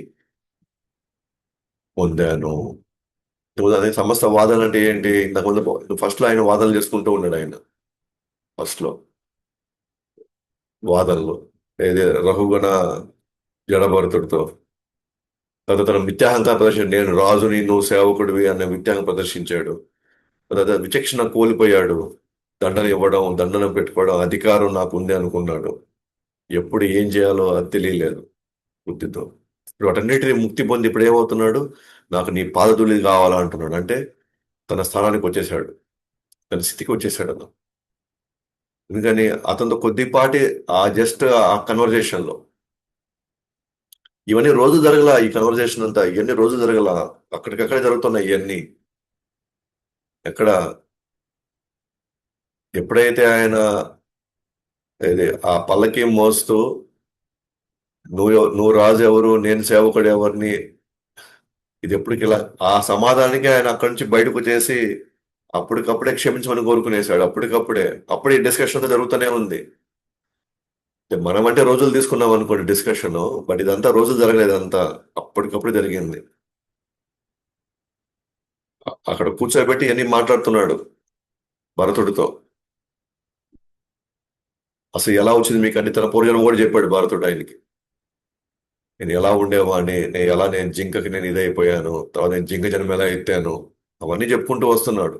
పొందాను. అదే సమస్త వాదనలు అంటే ఏంటి? ఇంతకుముందు ఫస్ట్ లో ఆయన వాదనలు చేసుకుంటూ ఉన్నాడు. ఆయన ఫస్ట్ లో వాదనలు ఏది రఘుగణ జడభరతుడితో, తర్వాత తన మిథ్యాహంకార ప్రదర్శన, నేను రాజుని నువ్వు సేవకుడివి అనే మిథ్యాహం ప్రదర్శించాడు. తర్వాత విచక్షణ కోల్పోయాడు. దండన ఇవ్వడం, దండన పెట్టుకోవడం, అధికారం నాకు ఉంది అనుకున్నాడు. ఎప్పుడు ఏం చేయాలో అది తెలియలేదు బుద్ధితో. ఇప్పుడు వాటన్నిటిని ముక్తి పొంది ఇప్పుడు ఏమవుతున్నాడు? నాకు నీ పాదధూళి కావాలా అంటున్నాడు. అంటే తన స్థానానికి వచ్చేసాడు, తన స్థితికి వచ్చేసాడు అతను. ఎందుకని అతనితో కొద్దిపాటి ఆ జస్ట్ ఆ కన్వర్జేషన్ లో, ఇవన్నీ రోజు జరగల, ఈ కన్వర్జేషన్ అంతా ఇవన్నీ రోజు జరగల, అక్కడికక్కడే జరుగుతున్నాయి ఇవన్నీ. ఎక్కడ ఎప్పుడైతే ఆయన ఆ పల్లకి మోస్తూ నువ్వు రాజు ఎవరు, నేను సేవకుడు ఎవరిని, ఇది ఎప్పటికి ఇలా, ఆ సమాధానానికి ఆయన అక్కడి నుంచి బయటకు వచ్చేసి అప్పటికప్పుడే క్షమించమని కోరుకునేశాడు. అప్పుడే డిస్కషన్ అంతా జరుగుతూనే ఉంది. మనం అంటే రోజులు తీసుకున్నాం అనుకోండి డిస్కషన్, బట్ ఇదంతా రోజులు జరగలేదు, అంతా అప్పటికప్పుడు జరిగింది. అక్కడ కూర్చోబెట్టి అన్ని మాట్లాడుతున్నాడు భరతుడితో. అసలు ఎలా వచ్చింది మీకు అంటే తన పూర్వజన్మ కూడా చెప్పాడు భరతుడు ఆయనకి. నేను ఎలా ఉండేవాడిని, నేను జింకకి నేను ఇదైపోయాను, తర్వాత నేను జింక జన్మ ఎలా ఎత్తాను, అవన్నీ చెప్పుకుంటూ వస్తున్నాడు.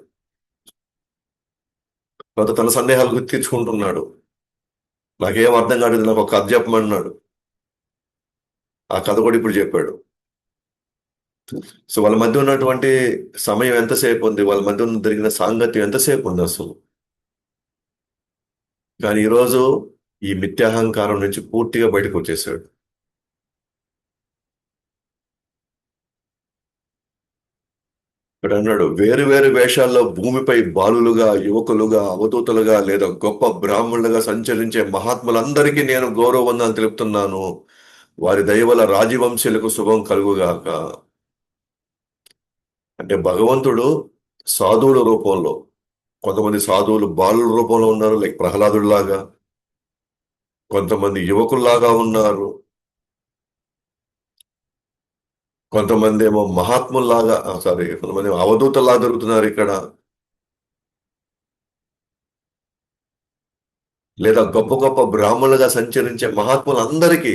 తర్వాత తన సందేహాలు తీర్చుకుంటున్నాడు. నాకేం అర్థం కాలేదు, నాకు ఒక కథ చెప్పమన్నాడు. ఆ కథ కూడా ఇప్పుడు చెప్పాడు. సో వాళ్ళ మధ్య ఉన్నటువంటి సమయం ఎంతసేపు ఉంది, వాళ్ళ మధ్య ఉన్న జరిగిన సాంగత్యం ఎంతసేపు ఉంది అసలు. కానీ ఈరోజు ఈ మిథ్యాహంకారం నుంచి పూర్తిగా బయటకు వచ్చేసాడు. ఇక్కడ అన్నాడు, వేరు వేరు వేషాల్లో భూమిపై బాలులుగా, యువకులుగా, అవధూతలుగా లేదా గొప్ప బ్రాహ్మణులుగా సంచరించే మహాత్ములందరికీ నేను గౌరవవందనాలు తెలుపుతున్నాను. వారి దయ వల్ల రాజవంశీయులకు శుభం కలుగుగాక. అంటే భగవంతుడు సాధువుల రూపంలో, కొంతమంది సాధువులు బాలుల రూపంలో ఉన్నారు, లైక్ ప్రహ్లాదుడిలాగా, కొంతమంది యువకుల్లాగా ఉన్నారు, కొంతమంది ఏమో మహాత్ముల్లాగా, సారీ, కొంతమంది అవధూతల్లాగా దొరుకుతున్నారు ఇక్కడ. లేదా గొప్ప గొప్ప బ్రాహ్మణులుగా సంచరించే మహాత్ములందరికీ,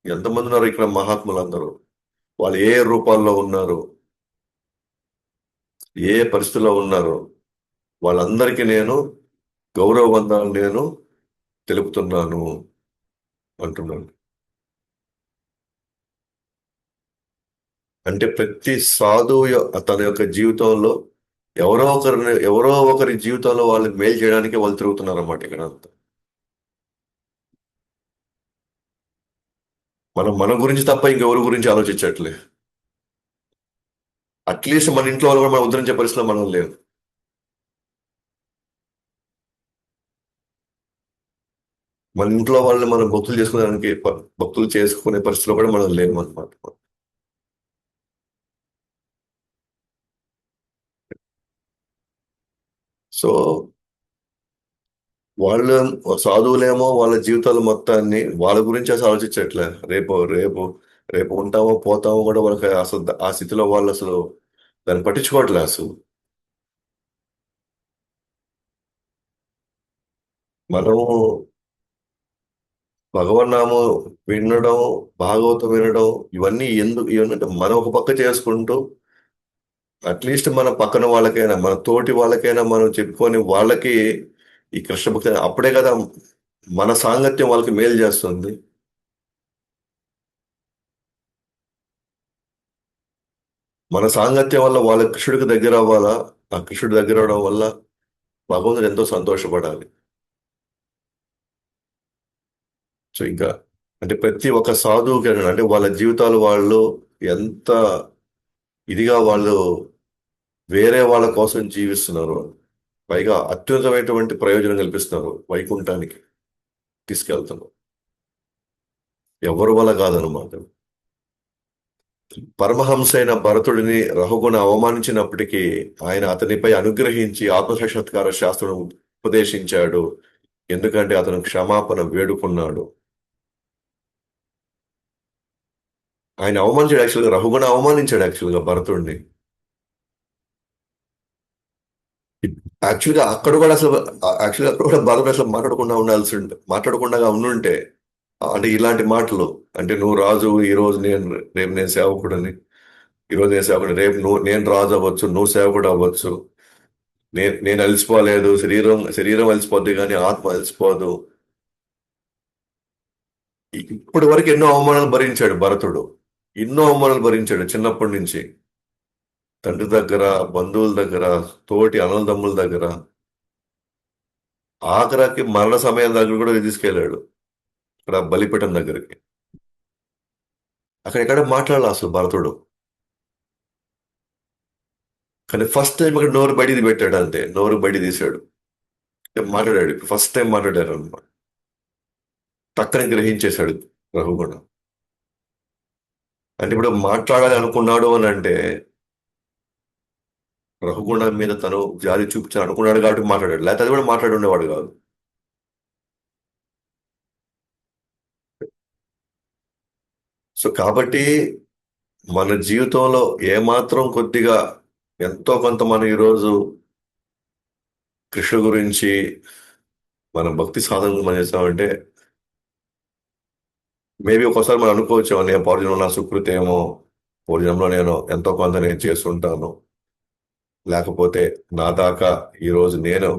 ఎంతమంది ఉన్నారు ఇక్కడ మహాత్ములందరూ, వాళ్ళు ఏ రూపాల్లో ఉన్నారు, ఏ పరిస్థితుల్లో ఉన్నారు, వాళ్ళందరికీ నేను గౌరవ వందనాలు నేను తెలుపుతున్నాను అంటున్నాను. అంటే ప్రతి సాధువు తన యొక్క జీవితంలో ఎవరో ఒకరి జీవితంలో వాళ్ళకి మేలు చేయడానికి వాళ్ళు తిరుగుతున్నారు అన్నమాట ఇక్కడ అంతా. మనం మన గురించి తప్ప ఇంకెవరి గురించి ఆలోచించట్లే. అట్లీస్ట్ మన ఇంట్లో వాళ్ళు కూడా మనం ఉద్ధరించే పరిస్థితిలో మనం లేవు. మన ఇంట్లో వాళ్ళని మనం భక్తులు చేసుకునే పరిస్థితిలో కూడా మనం లేము అనమాట. సో వాళ్ళు సాధువులేమో వాళ్ళ జీవితాలు మొత్తాన్ని వాళ్ళ గురించి అసలు ఆలోచించట్లే. రేపు రేపు రేపు ఉంటామో పోతామో కూడా వాళ్ళకి అసలు ఆ స్థితిలో వాళ్ళు అసలు దాన్ని పట్టించుకోవట్లే అసలు. మనము భగవన్నామం వినడం, భాగవతం వినడం, ఇవన్నీ అంటే మనం ఒక పక్క చేసుకుంటూ అట్లీస్ట్ మన పక్కన వాళ్ళకైనా మన తోటి వాళ్ళకైనా మనం చెప్పుకొని వాళ్ళకి ఈ కృష్ణ భక్తి అప్పుడే కదా మన సాంగత్యం వాళ్ళకి మేలు చేస్తుంది. మన సాంగత్యం వల్ల వాళ్ళ కృష్ణుడికి దగ్గర అవ్వాలా, ఆ కృష్ణుడి దగ్గర అవడం వల్ల భగవంతుడు ఎంతో సంతోషపడాలి. సో ఇంకా అంటే ప్రతి ఒక్క సాధువుకి అంటే వాళ్ళ జీవితాలు వాళ్ళు ఎంత ఇదిగా వాళ్ళు వేరే వాళ్ళ కోసం జీవిస్తున్నారు, పైగా అత్యున్నతమైనటువంటి ప్రయోజనం కల్పిస్తున్నారు, వైకుంఠానికి తీసుకెళ్తున్నారు. ఎవరి వల్ల కాదనమాట. పరమహంస అయిన భరతుడిని రఘుగుణ అవమానించినప్పటికీ ఆయన అతనిపై అనుగ్రహించి ఆత్మసాక్షాత్కార శాస్త్రం ఉపదేశించాడు. ఎందుకంటే అతను క్షమాపణ వేడుకున్నాడు. ఆయన అవమానించాడు, యాక్చువల్గా రఘుగుణ అవమానించాడు యాక్చువల్గా భరతుడిని. యాక్చువల్గా అక్కడ కూడా అసలు యాక్చువల్గా అక్కడ కూడా భరతుడు అసలు మాట్లాడకుండా ఉండుంటే, అంటే ఇలాంటి మాటలు, అంటే నువ్వు రాజు, ఈ రోజు రేపు నేను సేవకుడని, ఈ రోజు నేను సేవకుడు, రేపు నేను రాజు అవ్వచ్చు, నువ్వు సేవకుడు అవ్వచ్చు, నేను అలసిపోలేదు, శరీరం శరీరం అలసిపోద్ది కానీ ఆత్మ అలసిపోదు. ఇప్పటి వరకు ఎన్నో అవమానాలు భరించాడు భరతుడు. ఎన్నో అవమానాలు భరించాడు చిన్నప్పటి నుంచి, తండ్రి దగ్గర, బంధువుల దగ్గర, తోటి అన్నదమ్ముల దగ్గర, ఆఖరికి మరణ సమయం దగ్గర కూడా తీసుకెళ్ళాడు, ఇక్కడ బలిపీఠం దగ్గరికి. అక్కడ ఎక్కడ మాట్లాడాలి అసలు భరతుడు. కానీ ఫస్ట్ టైం ఇక్కడ నోరు బయటిది పెట్టాడు, అంతే, నోరు బయట తీశాడు, మాట్లాడాడు. ఫస్ట్ టైం మాట్లాడారు అనమాట. టక్కని గ్రహించేశాడు రఘు కూడా. అంటే ఇప్పుడు మాట్లాడాలి అనుకున్నాడు అని అంటే రఘుగుణం మీద తను జాలి చూపించాలి అనుకున్నాడు కాబట్టి మాట్లాడాడు, లేకపోతే అది కూడా మాట్లాడి ఉండేవాడు కాదు. సో కాబట్టి మన జీవితంలో ఏమాత్రం కొద్దిగా ఎంతో కొంత మనం ఈరోజు కృష్ణ గురించి మన భక్తి సాధన మనం చేస్తామంటే, మేబీ ఒకసారి మనం అనుకోవచ్చు, నేను పూర్వజన్మలో నా సుకృతి ఏమో, పూర్వజన్మలో నేను ఎంతో కొంత నేను చేస్తుంటాను, లేకపోతే నా దాకా ఈరోజు నేను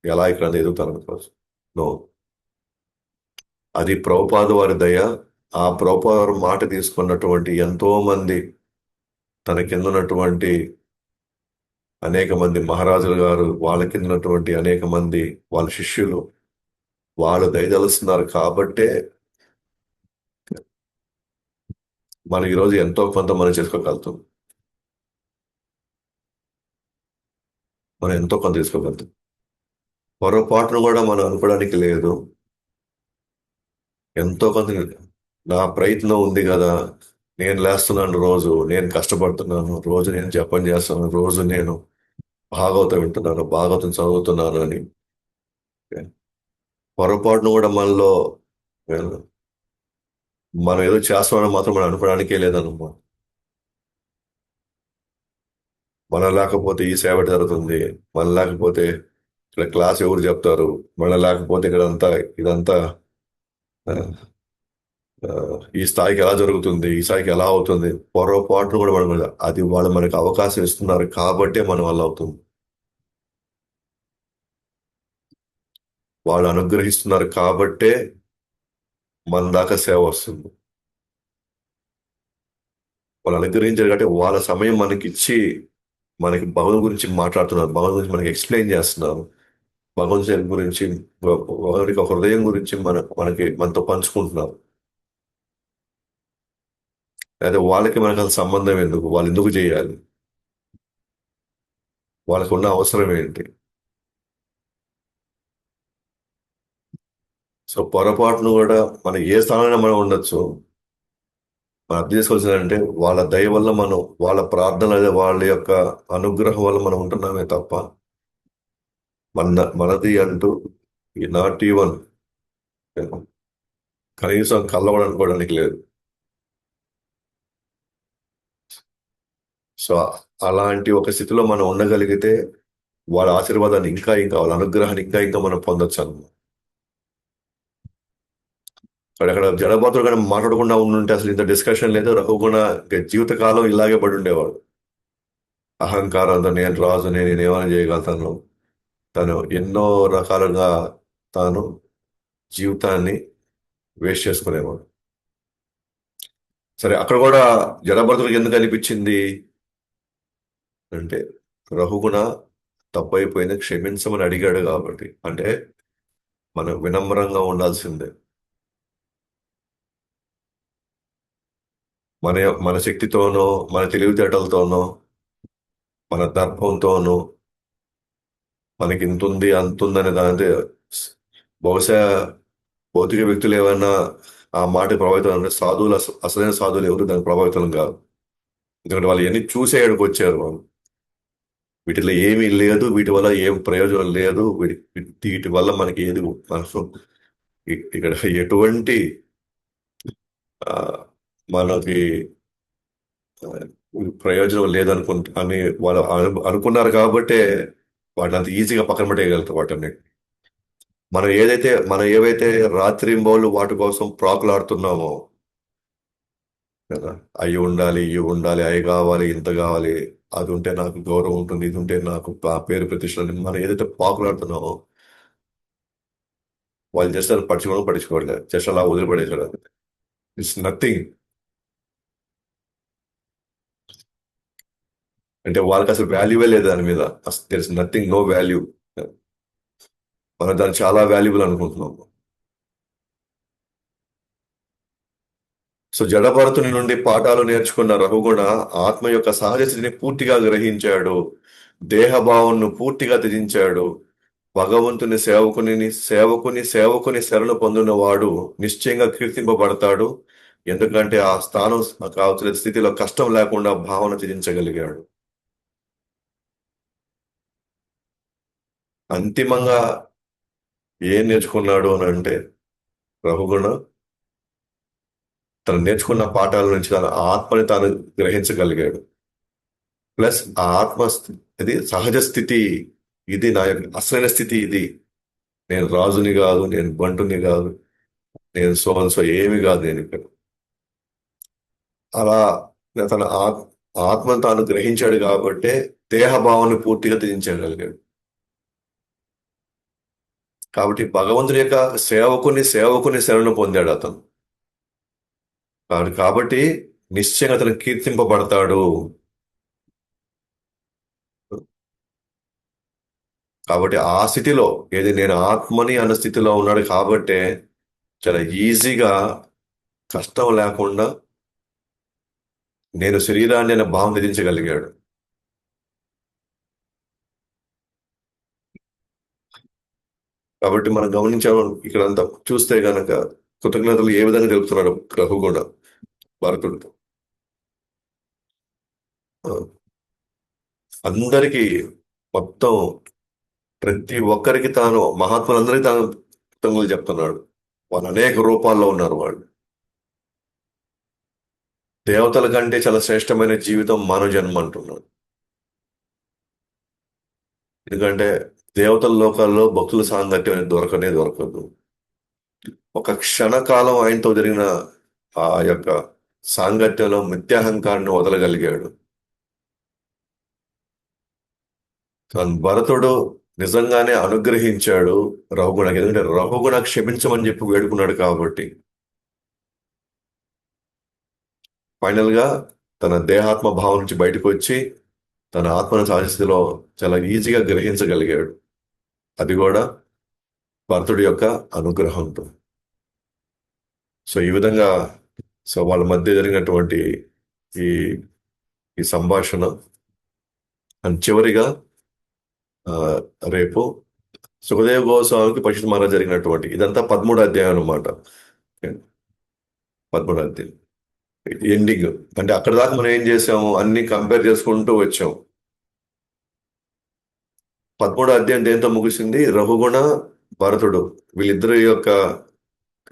ఎలా ఇక్కడ ఎదుగుతాను అనుకోవచ్చు. నో, అది ప్రభుపాద వారి దయ. ఆ ప్రభుపాద వారి మాట తీసుకున్నటువంటి ఎంతో మంది, తన కింద ఉన్నటువంటి అనేక మంది మహారాజులు గారు, వాళ్ళ కింద ఉన్నటువంటి అనేక మంది వాళ్ళ శిష్యులు, వాళ్ళు దయదలుస్తున్నారు కాబట్టే మనం ఈరోజు ఎంతో కొంత మనం చేసుకోగలుగుతాం. మనం ఎంతో కొంత తీసుకోగలుగుతాం. పొరపాటును కూడా మనం అనుకోవడానికి లేదు. ఎంతో కొంత నా ప్రయత్నం ఉంది కదా, నేను లేస్తున్నాను, రోజు నేను కష్టపడుతున్నాను, రోజు నేను జపం చేస్తున్నాను, రోజు నేను భాగవతం వింటున్నాను, భాగవతం చదువుతున్నాను అని పొరపాటును కూడా మనలో మనం ఏదో చేస్తామని మాత్రం మనం అనుకోవడానికే లేదన్నమాట. మనం లేకపోతే ఈ సేవ జరుగుతుంది, మనం లేకపోతే ఇక్కడ క్లాస్ ఎవరు చెప్తారు, మళ్ళీ లేకపోతే ఇక్కడ అంతా ఇదంతా ఆ, ఆ, ఈ స్థాయికి ఎలా జరుగుతుంది, ఈ స్థాయికి ఎలా అవుతుంది, పొరపాట్లు కూడా మనం అది వాళ్ళు మనకి అవకాశం ఇస్తున్నారు కాబట్టే మన వల్ల అవుతుంది. వాళ్ళు అనుగ్రహిస్తున్నారు కాబట్టే మన దాకా సేవ వస్తుంది. వాళ్ళు అనుగ్రహించారు కాబట్టి వాళ్ళ సమయం మనకి ఇచ్చి మనకి భగవంతుని గురించి మాట్లాడుతున్నారు, భగవంతుని గురించి మనకి ఎక్స్ప్లెయిన్ చేస్తున్నారు, భగవంతుని గురించి భగవంతుడి యొక్క హృదయం గురించి మనకి మనతో పంచుకుంటున్నారు. అయితే వాళ్ళకి మనకు అసలు సంబంధం ఎందుకు, వాళ్ళు ఎందుకు చేయాలి, వాళ్ళకు ఉన్న అవసరం ఏంటి? సో పొరపాటును కూడా మనం ఏ స్థానంలో మనం ఉండొచ్చు, మనం అర్థం చేసుకోవాల్సిందంటే వాళ్ళ దయ వల్ల మనం, వాళ్ళ ప్రార్థన లేదా వాళ్ళ యొక్క అనుగ్రహం వల్ల మనం ఉంటున్నామే తప్ప మనది అంటూ నాట్ ఈవెన్ కనీసం కళ్ళ కూడా అనుకోవడానికి లేదు. సో అలాంటి ఒక స్థితిలో మనం ఉండగలిగితే వాళ్ళ ఆశీర్వాదాన్ని ఇంకా ఇంకా, వాళ్ళ అనుగ్రహాన్ని ఇంకా ఇంకా మనం పొందొచ్చు అన్నమాట. అక్కడ జడబాతులు కానీ మాట్లాడకుండా ఉండుంటే అసలు ఇంత డిస్కషన్ లేదు, రఘుగుణ ఇంకా జీవితకాలం ఇలాగే పడి ఉండేవాడు. అహంకారంతో నేను రాజుని, నేను ఏమైనా చేయగలుగుతాను, తను ఎన్నో రకాలుగా తాను జీవితాన్ని వేస్ట్ చేసుకునేవాడు. సరే అక్కడ కూడా జడభరతులకు ఎందుకు అనిపించింది అంటే, రఘుగుణ తప్పైపోయింది క్షమించమని అడిగాడు కాబట్టి. అంటే మనం వినమ్రంగా ఉండాల్సిందే. మన మన శక్తితోనో, మన తెలివితేటలతోనో, మన దర్పంతోనో మనకి ఇంత ఉంది అంత ఉందనే దాని బహుశా భౌతిక వ్యక్తులు ఏమైనా ఆ మాట ప్రభావితం అంటే సాధువులు, అసలైన సాధువులు ఎవరు దానికి ప్రభావితం కాదు. ఎందుకంటే వాళ్ళు ఎన్ని చూసే ఇక్కడికి వచ్చారు వాళ్ళు. వీటిలో ఏమీ లేదు, వీటి వల్ల ఏం ప్రయోజనం లేదు, వీటి వల్ల మనకి ఏది మనకు ఇక్కడ ఎటువంటి ఆ, మనకి ఆ, ప్రయోజనం లేదనుకుంటా అని వాళ్ళు అనుకున్నారు కాబట్టే వాటిని అంత ఈజీగా పక్కన పెట్టేయగలుగుతారు వాటిని. మనం ఏవైతే రాత్రింబౌళ్ళు వాటి కోసం ప్రాకులాడుతున్నామో కదా, అవి ఉండాలి, ఇవి ఉండాలి, అవి కావాలి, ఇంత కావాలి, అది ఉంటే నాకు గౌరవం ఉంటుంది, ఇది ఉంటే నాకు పేరు ప్రతిష్టలు అని మనం ఏదైతే పాకులాడుతున్నామో వాళ్ళు జస్ట్ అది పట్టించుకోవట్లేదు, జస్ట్ అలా వదిలిపడేసాడు. It's nothing. అంటే వాళ్ళకి అసలు వాల్యూవే లేదు దాని మీద. There is nothing, no value. మనం దాన్ని చాలా వాల్యుబుల్ అనుకుంటున్నాం. సో జడభరతుని నుండి పాఠాలు నేర్చుకున్న రఘుగుణ ఆత్మ యొక్క సహజ స్థితిని పూర్తిగా గ్రహించాడు, దేహభావంను పూర్తిగా త్యజించాడు. భగవంతుని సేవకుని శరణు పొందిన వాడు నిశ్చయంగా కీర్తింపబడతాడు, ఎందుకంటే ఆ స్థానం కావాల్సిన స్థితిలో కష్టం లేకుండా భావన త్యజించగలిగాడు. అంతిమంగా ఏం నేర్చుకున్నాడు అని అంటే, రఘుగుణ తను నేర్చుకున్న పాఠాల నుంచి తన ఆత్మని తాను గ్రహించగలిగాడు. ప్లస్ ఆ ఇది సహజ స్థితి, ఇది నా యొక్క అసలైన స్థితి, ఇది నేను రాజుని కాదు, నేను బంటుని కాదు, నేను సో ఏమి కాదు నేను ఇక్కడ. అలా తన ఆత్మను తాను గ్రహించాడు కాబట్టే దేహభావాన్ని పూర్తిగా త్యజించగలిగాడు. కాబట్టి భగవంతుని యొక్క సేవకుని శరణు పొందాడు అతను. కాబట్టి నిశ్చయంగా అతను కీర్తింపబడతాడు. కాబట్టి ఆ స్థితిలో, ఏది నేను ఆత్మని అన్న స్థితిలో ఉన్నాడు కాబట్టే చాలా ఈజీగా కష్టం లేకుండా నేను శరీరాన్ని అనే భావం విధించగలిగాడు. కాబట్టి మనం గమనించాము ఇక్కడ అంతా చూస్తే గనక కృతజ్ఞతలు ఏ విధంగా తెలుపుతున్నాడు రఘు కూడా భరతుడితో. ఆ, అందరికీ మొత్తం ప్రతి ఒక్కరికి తాను, మహాత్ములందరికీ తాను కృతజ్ఞతలు చెప్తున్నాడు. వాళ్ళు అనేక రూపాల్లో ఉన్నారు వాళ్ళు. దేవతల కంటే చాలా శ్రేష్టమైన జీవితం మానవ జన్మ అంటున్నాడు. ఎందుకంటే దేవతల లోకాల్లో భక్తుల సాంగత్యం అనేది దొరకనే దొరకదు. ఒక క్షణకాలం ఆయనతో జరిగిన ఆ యొక్క సాంగత్యంలో మిథ్యాహంకారాన్ని వదలగలిగాడు. భరతుడు నిజంగానే అనుగ్రహించాడు రఘుగుణకి, ఎందుకంటే రఘుగుణ క్షమించమని చెప్పి వేడుకున్నాడు కాబట్టి. ఫైనల్ గా తన దేహాత్మ భావం నుంచి బయటకు వచ్చి తన ఆత్మను సహజస్థితిలో చాలా ఈజీగా గ్రహించగలిగాడు. అది కూడా భరతుడి యొక్క అనుగ్రహంతో. సో ఈ విధంగా వాళ్ళ మధ్య జరిగినటువంటి ఈ ఈ సంభాషణ అండ్ చివరిగా ఆ, రేపు సుఖదేవ గోస్వామికి పరీక్షిత్ మహారాజ్ జరిగినటువంటి ఇదంతా 13 అధ్యాయం అనమాట. 13 అధ్యాయం ఎండింగ్. అంటే అక్కడ దాకా మనం ఏం చేసాము, అన్ని కంపేర్ చేసుకుంటూ వచ్చాం. 13 అధ్యాయం దేంతో ముగిసింది? రఘుగుణ భరతుడు వీళ్ళిద్దరి యొక్క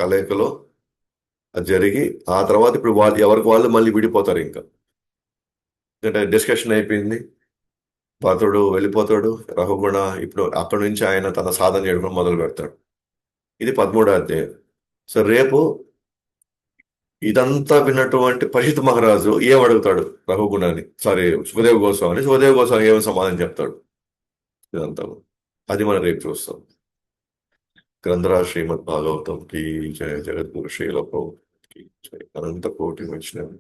కలయికలో అది జరిగి ఆ తర్వాత ఇప్పుడు వాళ్ళు ఎవరికి వాళ్ళు మళ్ళీ విడిపోతారు. ఇంకా ఎందుకంటే డిస్కషన్ అయిపోయింది, భరతుడు వెళ్ళిపోతాడు, రఘుగుణ ఇప్పుడు అక్కడి నుంచి ఆయన తన సాధన చేయడం మొదలు పెడతాడు. ఇది 13 అధ్యాయం. సో రేపు ఇదంతా విన్నటువంటి పరీక్షిత్ మహారాజు ఏం అడుగుతాడు రఘుగుణాన్ని, సారీ సుఖదేవ్ గోస్వామి. సుఖదేవ్ గోస్వామి ఏమి సమాధానం చెప్తాడు ఇదంతా, అది మనం రేపు చూస్తాం. గ్రంథరాజ్ శ్రీమద్ భాగవతం కి జయ. జగద్గురు శ్రీల ప్రభుకి జయ. అనంత కోటి వైష్ణవి.